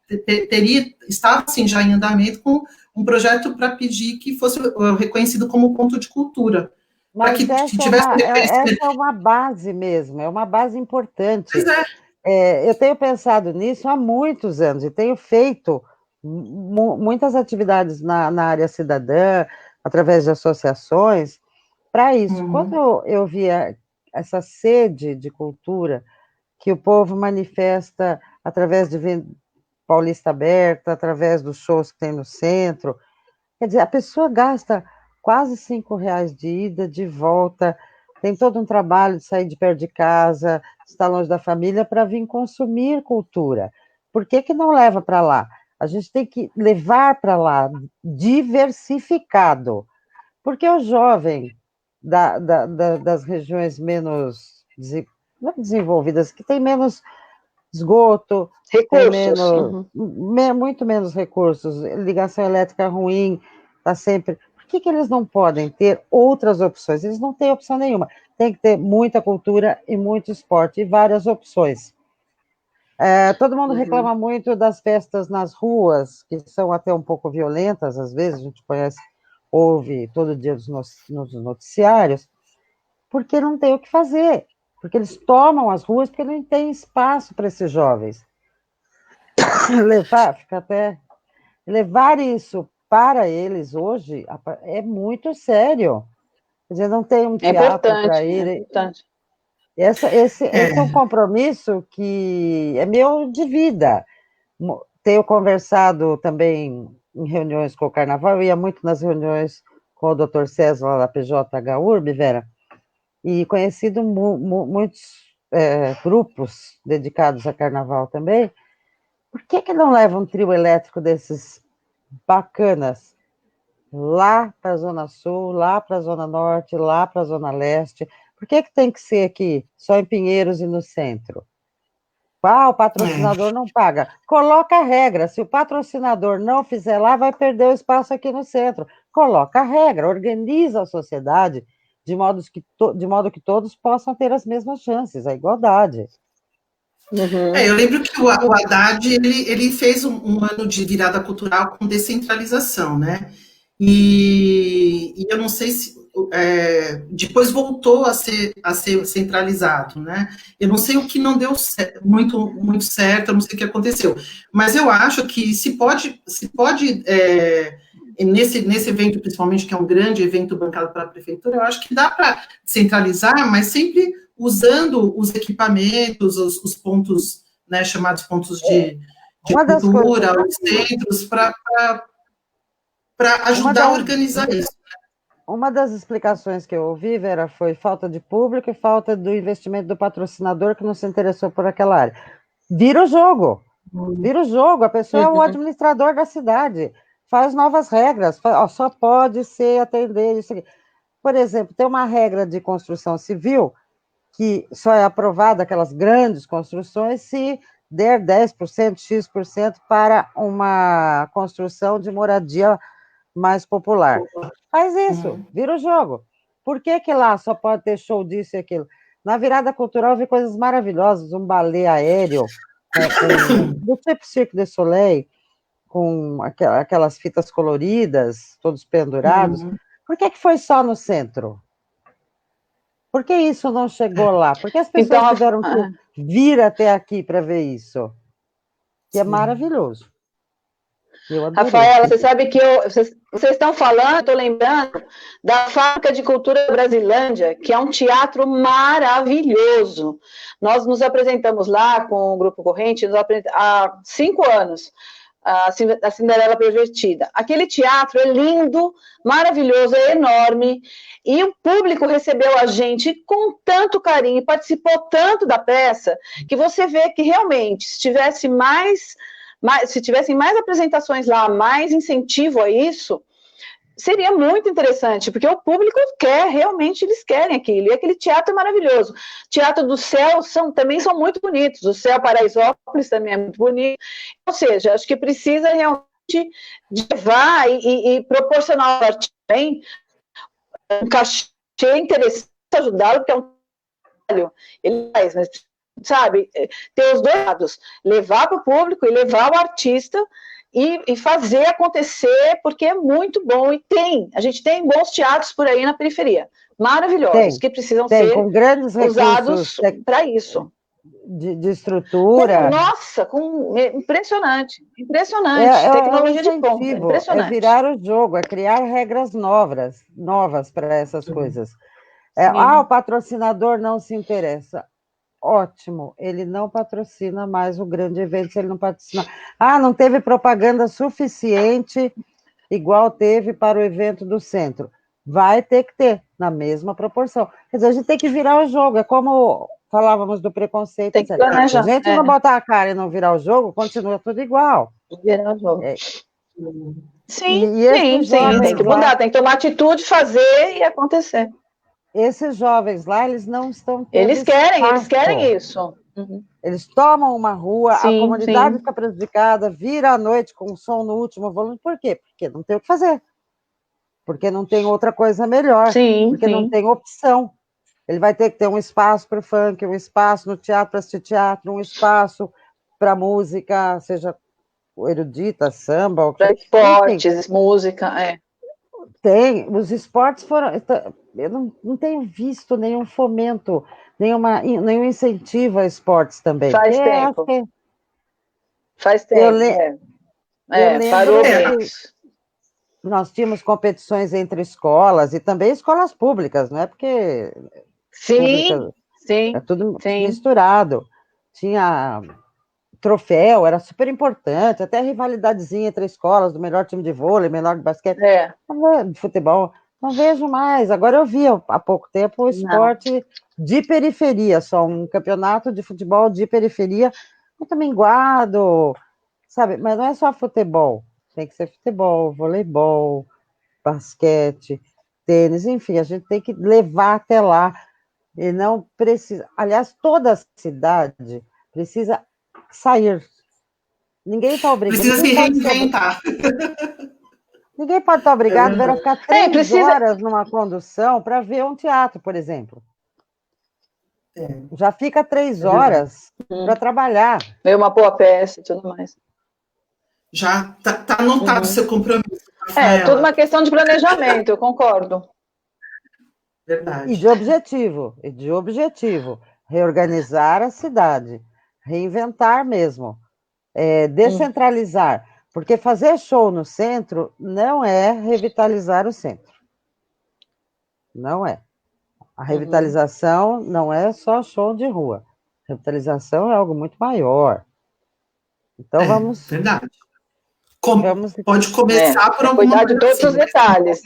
estava assim, já em andamento com um projeto para pedir que fosse reconhecido como ponto de cultura. Mas essa é uma base mesmo, é uma base importante. Pois eu tenho pensado nisso há muitos anos e tenho feito muitas atividades na área cidadã, através de associações, para isso. Uhum. Quando eu via essa sede de cultura que o povo manifesta através de Paulista Aberta, através dos shows que tem no centro, quer dizer, a pessoa gasta quase R$5 de ida, de volta, tem todo um trabalho de sair de perto de casa, estar longe da família, para vir consumir cultura. Por que não leva para lá? A gente tem que levar para lá, diversificado, porque o jovem das regiões menos não desenvolvidas, que tem menos esgoto, recursos, muito menos recursos, ligação elétrica ruim, está sempre... Por que eles não podem ter outras opções? Eles não têm opção nenhuma. Tem que ter muita cultura e muito esporte, e várias opções. Todo mundo reclama muito das festas nas ruas, que são até um pouco violentas, às vezes, a gente ouve todo dia nos noticiários, porque não tem o que fazer, porque eles tomam as ruas porque não tem espaço para esses jovens. Levar isso para eles hoje é muito sério. Quer dizer, não tem um teatro para ir. É importante. Esse é um compromisso que é meu de vida. Tenho conversado também em reuniões com o Carnaval, eu ia muito nas reuniões com o Dr. César, lá da PJH URB, Vera, e conhecido muitos grupos dedicados a Carnaval também. Por que não leva um trio elétrico desses bacanas lá para a Zona Sul, lá para a Zona Norte, lá para a Zona Leste? Por que tem que ser aqui, só em Pinheiros e no centro? O patrocinador não paga. Coloca a regra, se o patrocinador não fizer lá, vai perder o espaço aqui no centro. Coloca a regra, organiza a sociedade de modo que todos possam ter as mesmas chances, a igualdade. Eu lembro que o Haddad, ele fez um ano de virada cultural com descentralização, né? E eu não sei se depois voltou a ser centralizado, né? Eu não sei o que não deu muito certo, eu não sei o que aconteceu, mas eu acho que se pode nesse evento, principalmente, que é um grande evento bancado pela prefeitura, eu acho que dá para centralizar, mas sempre usando os equipamentos, os pontos, né, chamados pontos de cultura, os centros, para ajudar a organizar isso. Uma das explicações que eu ouvi, Vera, foi falta de público e falta do investimento do patrocinador que não se interessou por aquela área. Vira o jogo, a pessoa é o administrador da cidade, faz novas regras, só pode ser atender isso aqui. Por exemplo, tem uma regra de construção civil que só é aprovada aquelas grandes construções se der 10%, X% para uma construção de moradia mais popular. Faz isso, vira o jogo. Por que lá só pode ter show disso e aquilo? Na virada cultural eu vi coisas maravilhosas, um balé aéreo, do tipo Cirque du Soleil, com aquelas fitas coloridas, todos pendurados. Por que foi só no centro? Por que isso não chegou lá? Por que as pessoas tiveram que vir até aqui para ver isso? Que é maravilhoso. Rafaela, você sabe que vocês estão falando, estou lembrando da Fábrica de Cultura Brasilândia, que é um teatro maravilhoso. Nós nos apresentamos lá com o Grupo Corrente há 5 anos, a Cinderela Pervertida. Aquele teatro é lindo, maravilhoso, é enorme, e o público recebeu a gente com tanto carinho, participou tanto da peça, que você vê que realmente, se tivessem mais apresentações lá, mais incentivo a isso, seria muito interessante, porque o público quer, realmente eles querem aquilo, e aquele teatro é maravilhoso. Teatro do Céu também são muito bonitos, o Céu Paraisópolis também é muito bonito, ou seja, acho que precisa realmente de levar e proporcionar ao artista também um cachê interessante, ajudá-lo, porque é um trabalho, ele faz, mas, sabe, ter os dois lados, levar para o público e levar o artista e fazer acontecer, porque é muito bom, e a gente tem bons teatros por aí na periferia, maravilhosos, que precisam ser com grandes usados para isso. De estrutura. Nossa, impressionante, tecnologia de ponta, impressionante. É virar o jogo, é criar regras novas para essas coisas. O patrocinador não se interessa. Ótimo, ele não patrocina mais o grande evento, se ele não patrocina. Não teve propaganda suficiente, igual teve para o evento do centro. Vai ter que ter, na mesma proporção. Quer dizer, a gente tem que virar o jogo, é como falávamos do preconceito. Tem que planejar. Se a gente não botar a cara e não virar o jogo, continua tudo igual. Virar o jogo. Sim, tem que mudar, tem que tomar atitude, fazer e acontecer. Esses jovens lá, eles não estão tendo Eles querem isso. Uhum. Eles tomam uma rua, a comunidade fica prejudicada, vira à noite com o som no último volume. Por quê? Porque não tem o que fazer. Porque não tem outra coisa melhor. Porque não tem opção. Ele vai ter que ter um espaço para o funk, um espaço no teatro para assistir teatro, um espaço para música, seja erudita, samba... Para esportes, música, Tem, os esportes foram... Eu não tenho visto nenhum fomento, nenhum incentivo a esportes também. Faz tempo. Faz tempo, parou mesmo. Nós tínhamos competições entre escolas, e também escolas públicas, não é porque... É tudo misturado. Tinha troféu, era super importante, até rivalidadezinha entre escolas, do melhor time de vôlei, melhor de basquete, de futebol. Não vejo mais. Agora eu vi há pouco tempo o esporte de periferia, só um campeonato de futebol de periferia, muito minguado, sabe? Mas não é só futebol, tem que ser futebol, voleibol, basquete, tênis, enfim, a gente tem que levar até lá. E não precisa... Aliás, toda cidade precisa sair. Ninguém está obrigado. Precisa se reinventar. Ninguém pode estar obrigado a ficar 3 horas numa condução para ver um teatro, por exemplo. Já fica 3 horas para trabalhar. Ver uma boa peça e tudo mais. Já está anotado o seu compromisso. Tudo uma questão de planejamento, eu concordo. Verdade. E de objetivo. Reorganizar a cidade, reinventar mesmo, descentralizar, porque fazer show no centro não é revitalizar o centro. Não é. A revitalização não é só show de rua. A revitalização é algo muito maior. Então vamos... Verdade. Pode começar por alguma cuidar de todos os detalhes.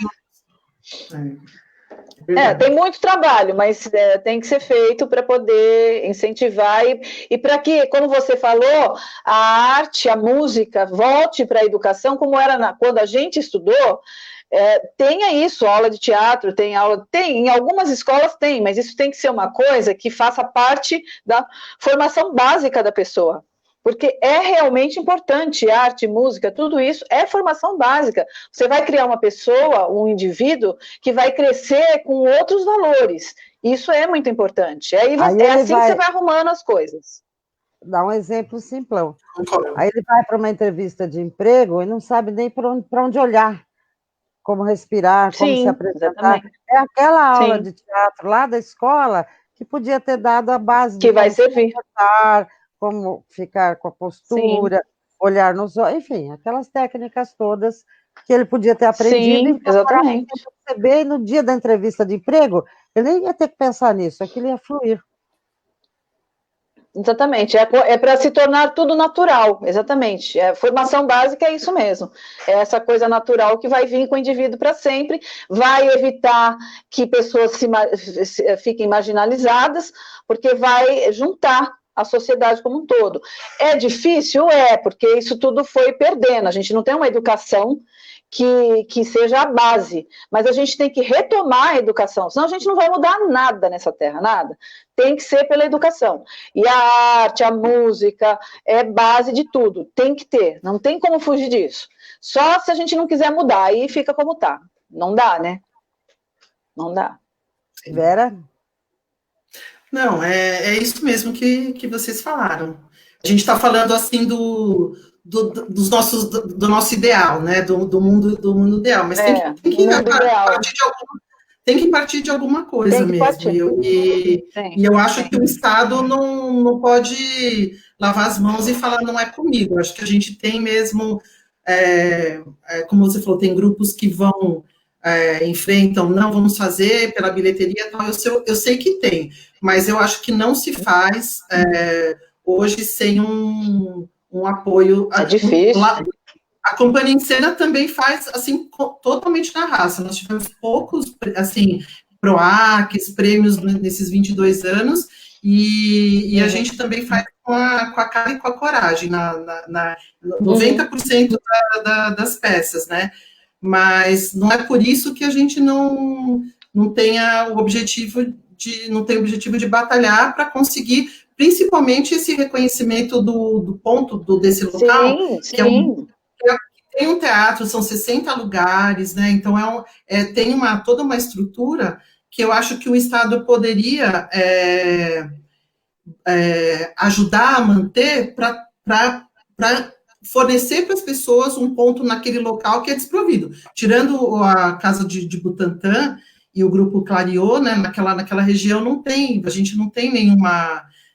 Tem muito trabalho, mas tem que ser feito para poder incentivar e para que, como você falou, a arte, a música volte para a educação, como era quando a gente estudou. Tenha isso, aula de teatro, em algumas escolas tem, mas isso tem que ser uma coisa que faça parte da formação básica da pessoa. Porque é realmente importante, arte, música, tudo isso é formação básica. Você vai criar uma pessoa, um indivíduo, que vai crescer com outros valores. Isso é muito importante. Aí que você vai arrumando as coisas. Dá um exemplo simplão. Aí ele vai para uma entrevista de emprego e não sabe nem para onde olhar, como respirar, como se apresentar. Exatamente. É aquela aula de teatro lá da escola que podia ter dado a base que vai servir. Como ficar com a postura, olhar nos olhos, enfim, aquelas técnicas todas que ele podia ter aprendido. Sim, exatamente. Perceber, e no dia da entrevista de emprego, ele nem ia ter que pensar nisso, aquilo ia fluir. Exatamente, é para se tornar tudo natural, exatamente. Formação básica é isso mesmo, é essa coisa natural que vai vir com o indivíduo para sempre, vai evitar que pessoas fiquem marginalizadas, porque vai juntar a sociedade como um todo. É difícil? Porque isso tudo foi perdendo. A gente não tem uma educação que seja a base, mas a gente tem que retomar a educação, senão a gente não vai mudar nada nessa terra, nada. Tem que ser pela educação. E a arte, a música, é base de tudo, tem que ter, não tem como fugir disso. Só se a gente não quiser mudar, aí fica como tá. Não dá, né? Não dá. Vera? Não, é isso mesmo que vocês falaram. A gente está falando assim do nosso ideal, né? Do mundo ideal, mas tem que partir de alguma coisa mesmo. E eu acho que o Estado não pode lavar as mãos e falar não é comigo. Eu acho que a gente tem mesmo, como você falou, tem grupos que vão enfrentam, não vamos fazer pela bilheteria e tal, eu sei que tem, mas eu acho que não se faz hoje sem um apoio. É difícil. A Companhia em Cena também faz, assim, totalmente na raça. Nós tivemos poucos, assim, PROACs, prêmios nesses 22 anos, e a gente também faz com a cara e com a coragem, 90% das peças, né? Mas não é por isso que a gente não tenha o objetivo de batalhar para conseguir, principalmente, esse reconhecimento do ponto desse local, sim. Tem um teatro, são 60 lugares, né? Então tem toda uma estrutura que eu acho que o Estado poderia ajudar a manter para fornecer para as pessoas um ponto naquele local que é desprovido. Tirando a Casa de Butantã e o Grupo Clariô, né, naquela região a gente não tem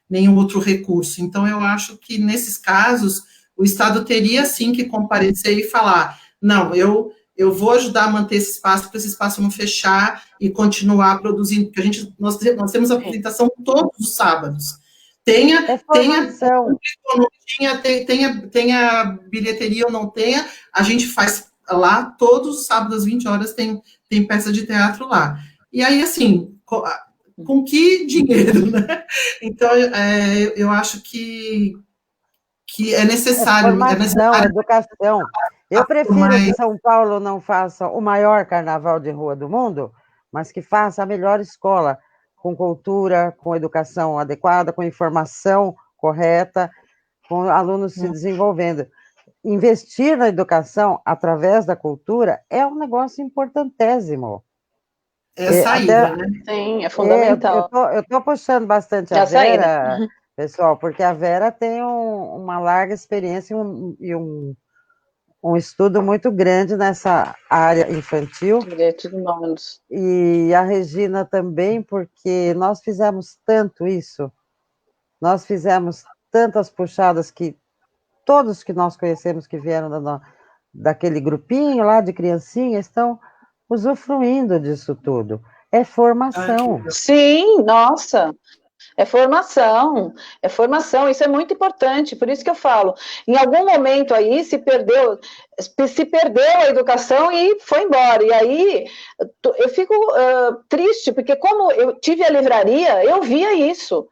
nenhum outro recurso. Então, eu acho que, nesses casos, o Estado teria, sim, que comparecer e falar, não, eu vou ajudar a manter esse espaço, para esse espaço não fechar e continuar produzindo, porque nós temos apresentação todos os sábados. Tenha bilheteria ou não tenha, a gente faz lá, todos os sábados, às 20 horas, tem peça de teatro lá. E aí, assim, com que dinheiro, né? Então, eu acho que é necessário. Educação. Eu prefiro que São Paulo não faça o maior carnaval de rua do mundo, mas que faça a melhor escola, com cultura, com educação adequada, com informação correta, com alunos se desenvolvendo. Investir na educação através da cultura é um negócio importantésimo. Saída, né? Sim, é fundamental. Eu estou puxando bastante a Vera, pessoal, porque a Vera tem uma larga experiência e um estudo muito grande nessa área infantil. Direitos humanos. E a Regina também, porque nós fizemos tanto isso, nós fizemos tantas puxadas que todos que nós conhecemos que vieram daquele grupinho lá de criancinha estão usufruindo disso tudo. É formação. Sim, nossa. É formação, isso é muito importante, por isso que eu falo, em algum momento aí se perdeu a educação e foi embora, e aí eu fico triste, porque como eu tive a livraria, eu via isso,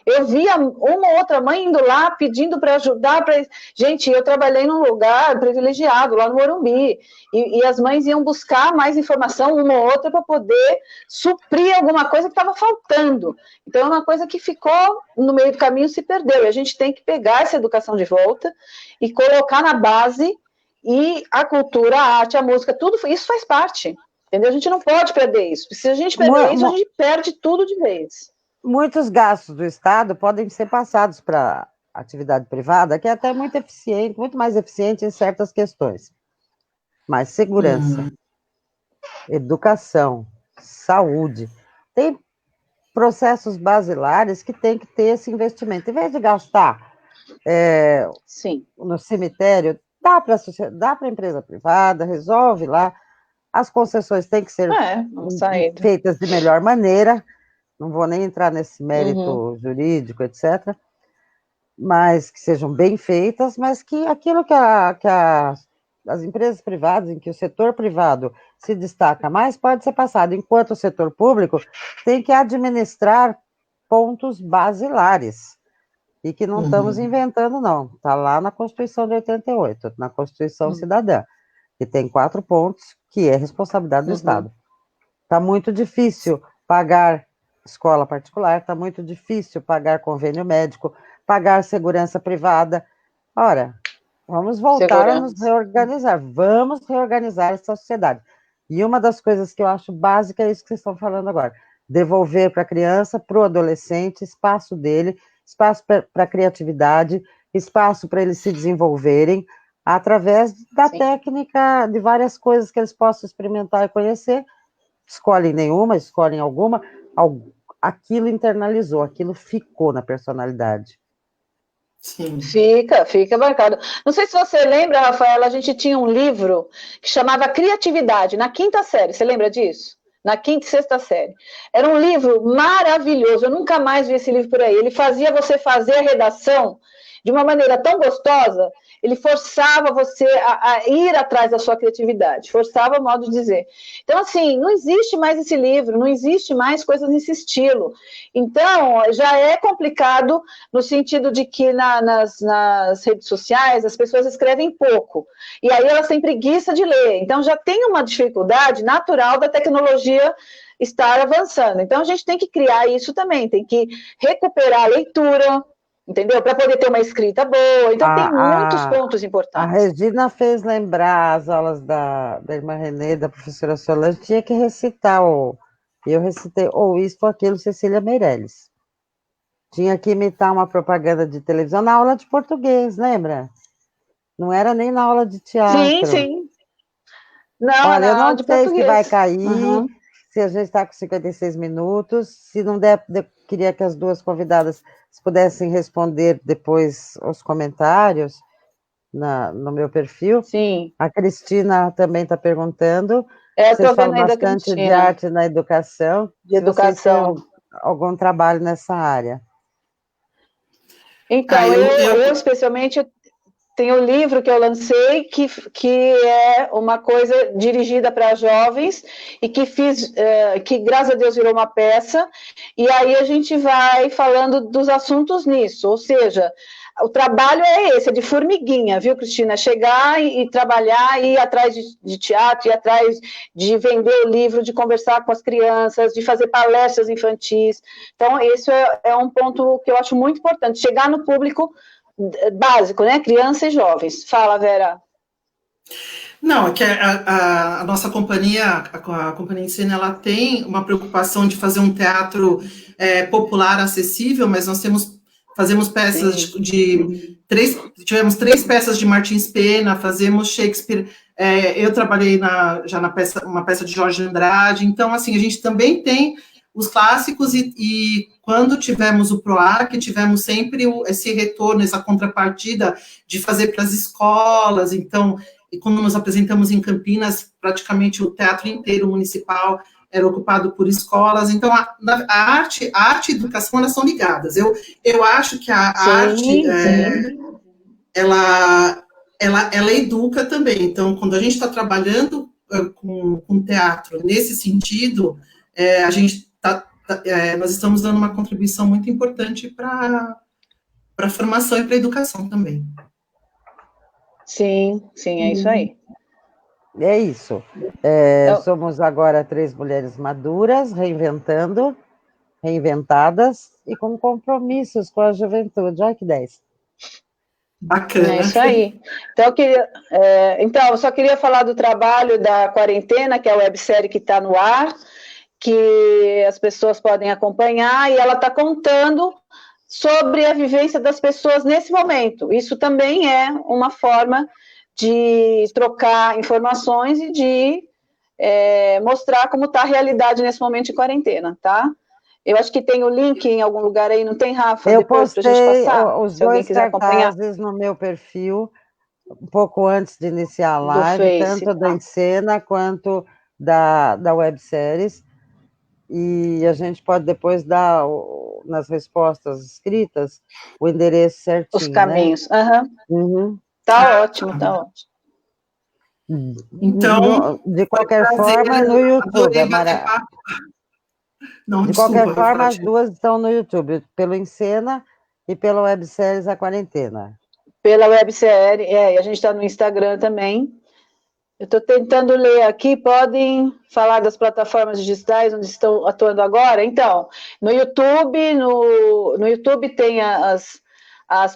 eu via uma ou outra mãe indo lá pedindo para ajudar. Gente, eu trabalhei num lugar privilegiado, lá no Morumbi, e as mães iam buscar mais informação, uma ou outra, para poder suprir alguma coisa que estava faltando. Então, é uma coisa que ficou no meio do caminho, se perdeu. E a gente tem que pegar essa educação de volta e colocar na base, e a cultura, a arte, a música, tudo isso faz parte. Entendeu? A gente não pode perder isso. Se a gente perder isso, a gente perde tudo de vez. Muitos gastos do Estado podem ser passados para atividade privada, que é até muito eficiente, muito mais eficiente em certas questões. Mas segurança, educação, saúde, tem processos basilares que tem que ter esse investimento. Em vez de gastar no cemitério, dá para a empresa privada, resolve lá. As concessões têm que ser feitas de melhor maneira. Não vou nem entrar nesse mérito jurídico, etc., mas que sejam bem feitas, mas que aquilo que as empresas privadas, em que o setor privado se destaca mais, pode ser passado, enquanto o setor público tem que administrar pontos basilares. e que não estamos inventando, não. Está lá na Constituição de 88, na Constituição Cidadã, que tem 4 pontos, que é responsabilidade do Estado. Está muito difícil pagar escola particular, está muito difícil pagar convênio médico, pagar segurança privada. Ora, vamos voltar a nos reorganizar, vamos reorganizar essa sociedade. E uma das coisas que eu acho básica é isso que vocês estão falando agora, devolver para a criança, para o adolescente, espaço dele, espaço para a criatividade, espaço para eles se desenvolverem, através da técnica, de várias coisas que eles possam experimentar e conhecer. Escolhem nenhuma, escolhem alguma, aquilo internalizou, aquilo ficou na personalidade. Sim. Fica marcado. Não sei se você lembra, Rafaela, a gente tinha um livro que chamava Criatividade, na 5ª série, você lembra disso? Na 5ª e 6ª série. Era um livro maravilhoso, eu nunca mais vi esse livro por aí. Ele fazia você fazer a redação de uma maneira tão gostosa, ele forçava você a ir atrás da sua criatividade, forçava o modo de dizer. Então, assim, não existe mais esse livro, não existe mais coisas nesse estilo. Então, já é complicado no sentido de que nas redes sociais as pessoas escrevem pouco, e aí elas têm preguiça de ler. Então, já tem uma dificuldade natural da tecnologia estar avançando. Então, a gente tem que criar isso também, tem que recuperar a leitura, entendeu? Para poder ter uma escrita boa. Então, tem muitos pontos importantes. A Regina fez lembrar as aulas da irmã Renê, da professora Solange, tinha que recitar, eu recitei, ou isto ou aquilo, Cecília Meirelles. Tinha que imitar uma propaganda de televisão na aula de português, lembra? Não era nem na aula de teatro. Sim. Não, olha, eu não sei português. Se vai cair, se a gente está com 56 minutos, se não der, queria que as duas convidadas pudessem responder depois os comentários no meu perfil. Sim. A Cristina também está perguntando. Vocês falam bastante de arte na educação. De educação. Algum trabalho nessa área. Então, eu especialmente tenho um livro que eu lancei que é uma coisa dirigida para jovens e que graças a Deus virou uma peça, e aí a gente vai falando dos assuntos nisso, ou seja, o trabalho é esse, é de formiguinha, viu, Cristina? Chegar e trabalhar, ir atrás de teatro, ir atrás de vender o livro, de conversar com as crianças, de fazer palestras infantis. Então, esse é um ponto que eu acho muito importante, chegar no público básico, né? Crianças e jovens. Fala, Vera. Não, é que a nossa companhia, a Companhia Encena, ela tem uma preocupação de fazer um teatro popular, acessível, mas nós fazemos peças tivemos 3 peças de Martins Pena, fazemos Shakespeare, eu trabalhei uma peça de Jorge Andrade, então, assim, a gente também tem os clássicos e quando tivemos o PROAC, tivemos sempre esse retorno, essa contrapartida de fazer para as escolas, então, e quando nos apresentamos em Campinas, praticamente o teatro inteiro municipal era ocupado por escolas, então a arte e a educação, elas são ligadas. Eu acho que a arte, ela educa também, então, quando a gente está trabalhando com teatro nesse sentido, nós estamos dando uma contribuição muito importante para a formação e para a educação também. Sim, é isso aí. É isso. Somos agora 3 mulheres maduras, reinventadas e com compromissos com a juventude. Olha que 10. Bacana. É isso aí. Então, eu só queria falar do trabalho da Quarentena, que é a websérie que está no ar, que as pessoas podem acompanhar, e ela está contando sobre a vivência das pessoas nesse momento. Isso também é uma forma de trocar informações e de mostrar como está a realidade nesse momento de quarentena, tá? Eu acho que tem o link em algum lugar aí, não tem, Rafa? Eu postei os 2 cartazes no meu perfil, um pouco antes de iniciar a live, tanto da Encena quanto da webséries, e a gente pode depois dar nas respostas escritas o endereço certinho, os caminhos. Né? Tá ótimo, tá ótimo. Então, de qualquer forma, no YouTube. De qualquer forma, as duas estão no YouTube, pelo Encena e pela webséries A Quarentena. Pela websérie, e a gente está no Instagram também. Eu estou tentando ler aqui, podem falar das plataformas digitais onde estão atuando agora? Então, no YouTube, no YouTube tem as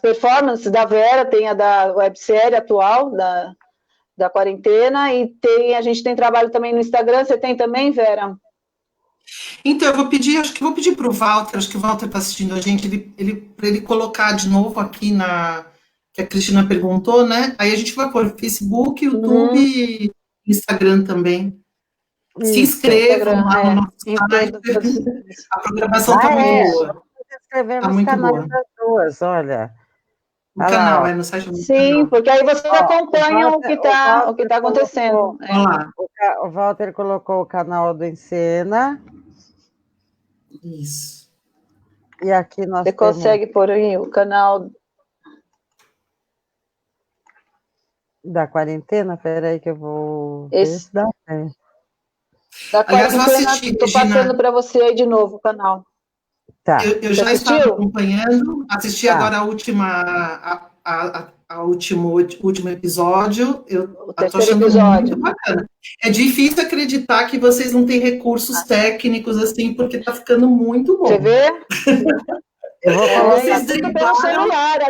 performances da Vera, tem a da websérie atual, da quarentena, e a gente tem trabalho também no Instagram. Você tem também, Vera? Então, acho que vou pedir para o Walter, acho que o Walter está assistindo a gente, para ele colocar de novo aqui que a Cristina perguntou, né? Aí a gente vai pôr Facebook, YouTube e Instagram também. Se inscrevam lá no nosso site. A programação está muito boa. Se inscrever nos canais das duas, olha. No canal, no site do Sim, canal. porque aí vocês acompanham o que está acontecendo. Olha lá. O Walter colocou o canal do Encena. Isso. E aqui nós Você consegue pôr aí o canal da quarentena? Espera aí que eu vou ver se dá certo. Da quarentena, estou passando para você aí de novo o canal. Tá. Eu já estava acompanhando, assisti agora último episódio. Eu estou achando muito bacana. É difícil acreditar que vocês não têm recursos técnicos assim, porque está ficando muito bom. Você vê? Eu vou falar tudo pelo celular.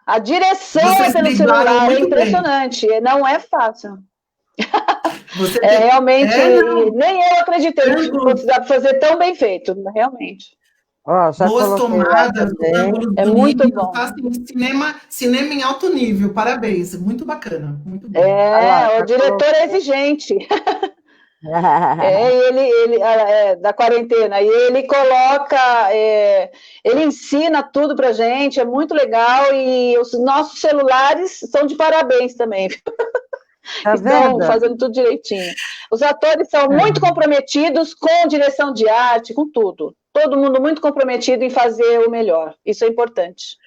A direção pelo celular é impressionante. Bem. Não é fácil. Realmente, nem eu acreditei que precisava fazer tão bem feito, realmente. Boas tomadas, é muito bom. Assim, cinema em alto nível, parabéns, muito bacana, muito bom. O diretor é exigente. Ele da quarentena, e ele coloca, ele ensina tudo pra gente, é muito legal, e os nossos celulares são de parabéns também. Estão fazendo tudo direitinho. Os atores são muito comprometidos com direção de arte, com tudo. Todo mundo muito comprometido em fazer o melhor. Isso é importante.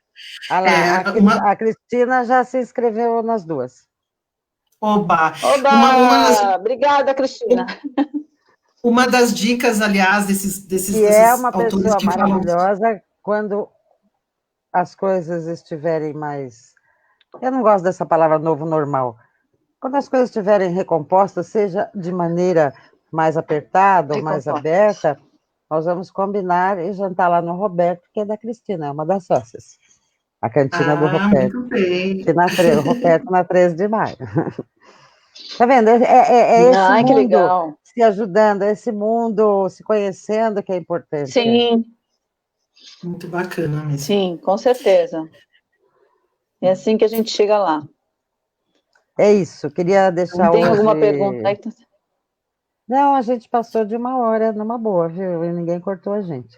A Cristina já se inscreveu nas duas. Oba! Obrigada, Cristina. Uma das dicas, aliás, desses é uma pessoa maravilhosa quando as coisas estiverem mais... Eu não gosto dessa palavra novo normal. Quando as coisas estiverem recompostas, seja de maneira mais apertada ou mais aberta, nós vamos combinar e jantar lá no Roberto, que é da Cristina, é uma das sócias. A cantina do Roberto. Muito bem. O Roberto na 13 de maio. Tá vendo? Esse mundo se ajudando, esse mundo se conhecendo que é importante. Sim. Muito bacana mesmo. Sim, com certeza. É assim que a gente chega lá. É isso, queria deixar Tem alguma pergunta aí? Não, a gente passou de 1 hora numa boa, viu? E ninguém cortou a gente.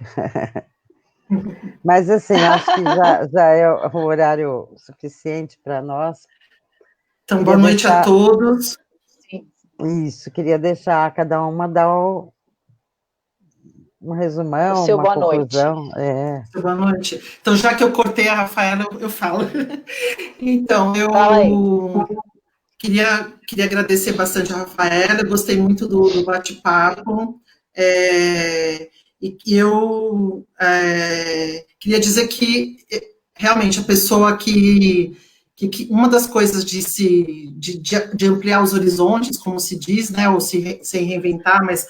Mas, assim, acho que já é o horário suficiente para nós. Então, boa noite a todos. Isso, queria deixar cada uma dar um resumão, uma conclusão. Boa noite. Então, já que eu cortei a Rafaela, eu falo. Então, eu queria agradecer bastante a Rafaela, eu gostei muito do bate-papo, e eu queria dizer que, realmente, a pessoa que uma das coisas de ampliar os horizontes, como se diz, né, ou se reinventar, mas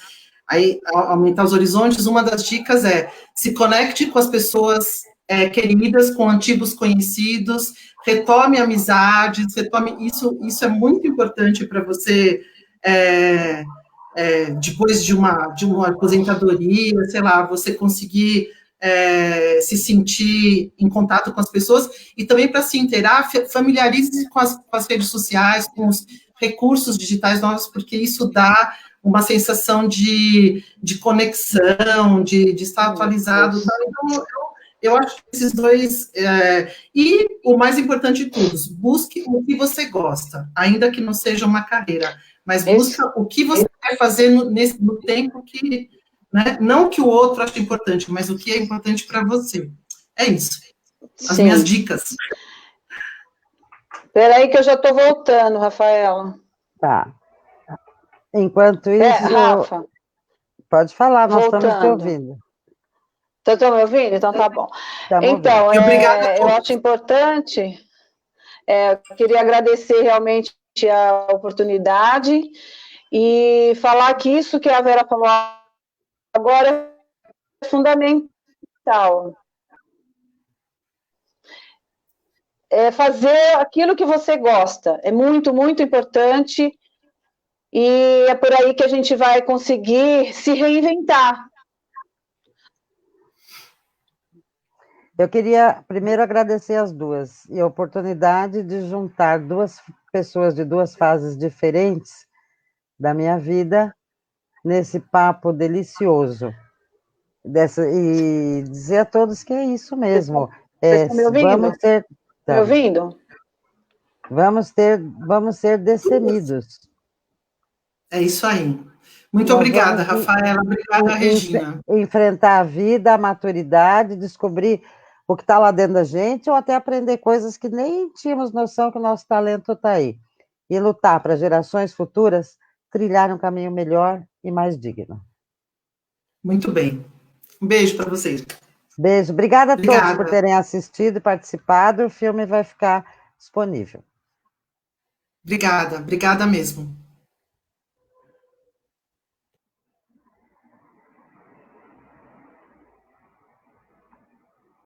aí aumentar os horizontes, uma das dicas é se conecte com as pessoas queridas, com antigos conhecidos, retome amizades, isso é muito importante para você, depois de uma aposentadoria, sei lá, você conseguir se sentir em contato com as pessoas, e também para se inteirar, familiarize-se com as redes sociais, com os recursos digitais nossos, porque isso dá uma sensação de conexão, de estar atualizado. Então, eu acho que esses dois... e o mais importante de todos, busque o que você gosta, ainda que não seja uma carreira, mas busca o que você quer fazer no tempo que... Né? Não que o outro ache importante, mas o que é importante para você. É isso. As minhas dicas. Espera aí que eu já estou voltando, Rafaela. Tá. Enquanto isso... Rafa. Pode falar, nós estamos te ouvindo. Vocês estão me ouvindo? Então tá bom. Estamos Então, ouvindo. Obrigada a eu todos. acho importante, eu queria agradecer realmente a oportunidade e falar que isso que a Vera falou agora é fundamental. É fazer aquilo que você gosta. É muito, muito importante. E é por aí que a gente vai conseguir se reinventar. Eu queria primeiro agradecer as duas e a oportunidade de juntar duas pessoas de duas fases diferentes da minha vida nesse papo delicioso. E dizer a todos que é isso mesmo. Vocês estão me ouvindo? Estão me ouvindo? Vamos ser destemidos. É isso aí. Muito Nós obrigada, vamos Rafaela. Obrigada, Regina. enfrentar a vida, a maturidade, descobrir o que está lá dentro da gente, ou até aprender coisas que nem tínhamos noção que o nosso talento está aí. E lutar para gerações futuras trilhar um caminho melhor e mais digno. Muito bem. Um beijo para vocês. Beijo. Obrigada a todos Obrigada. por terem assistido e participado. O filme vai ficar disponível. Obrigada mesmo.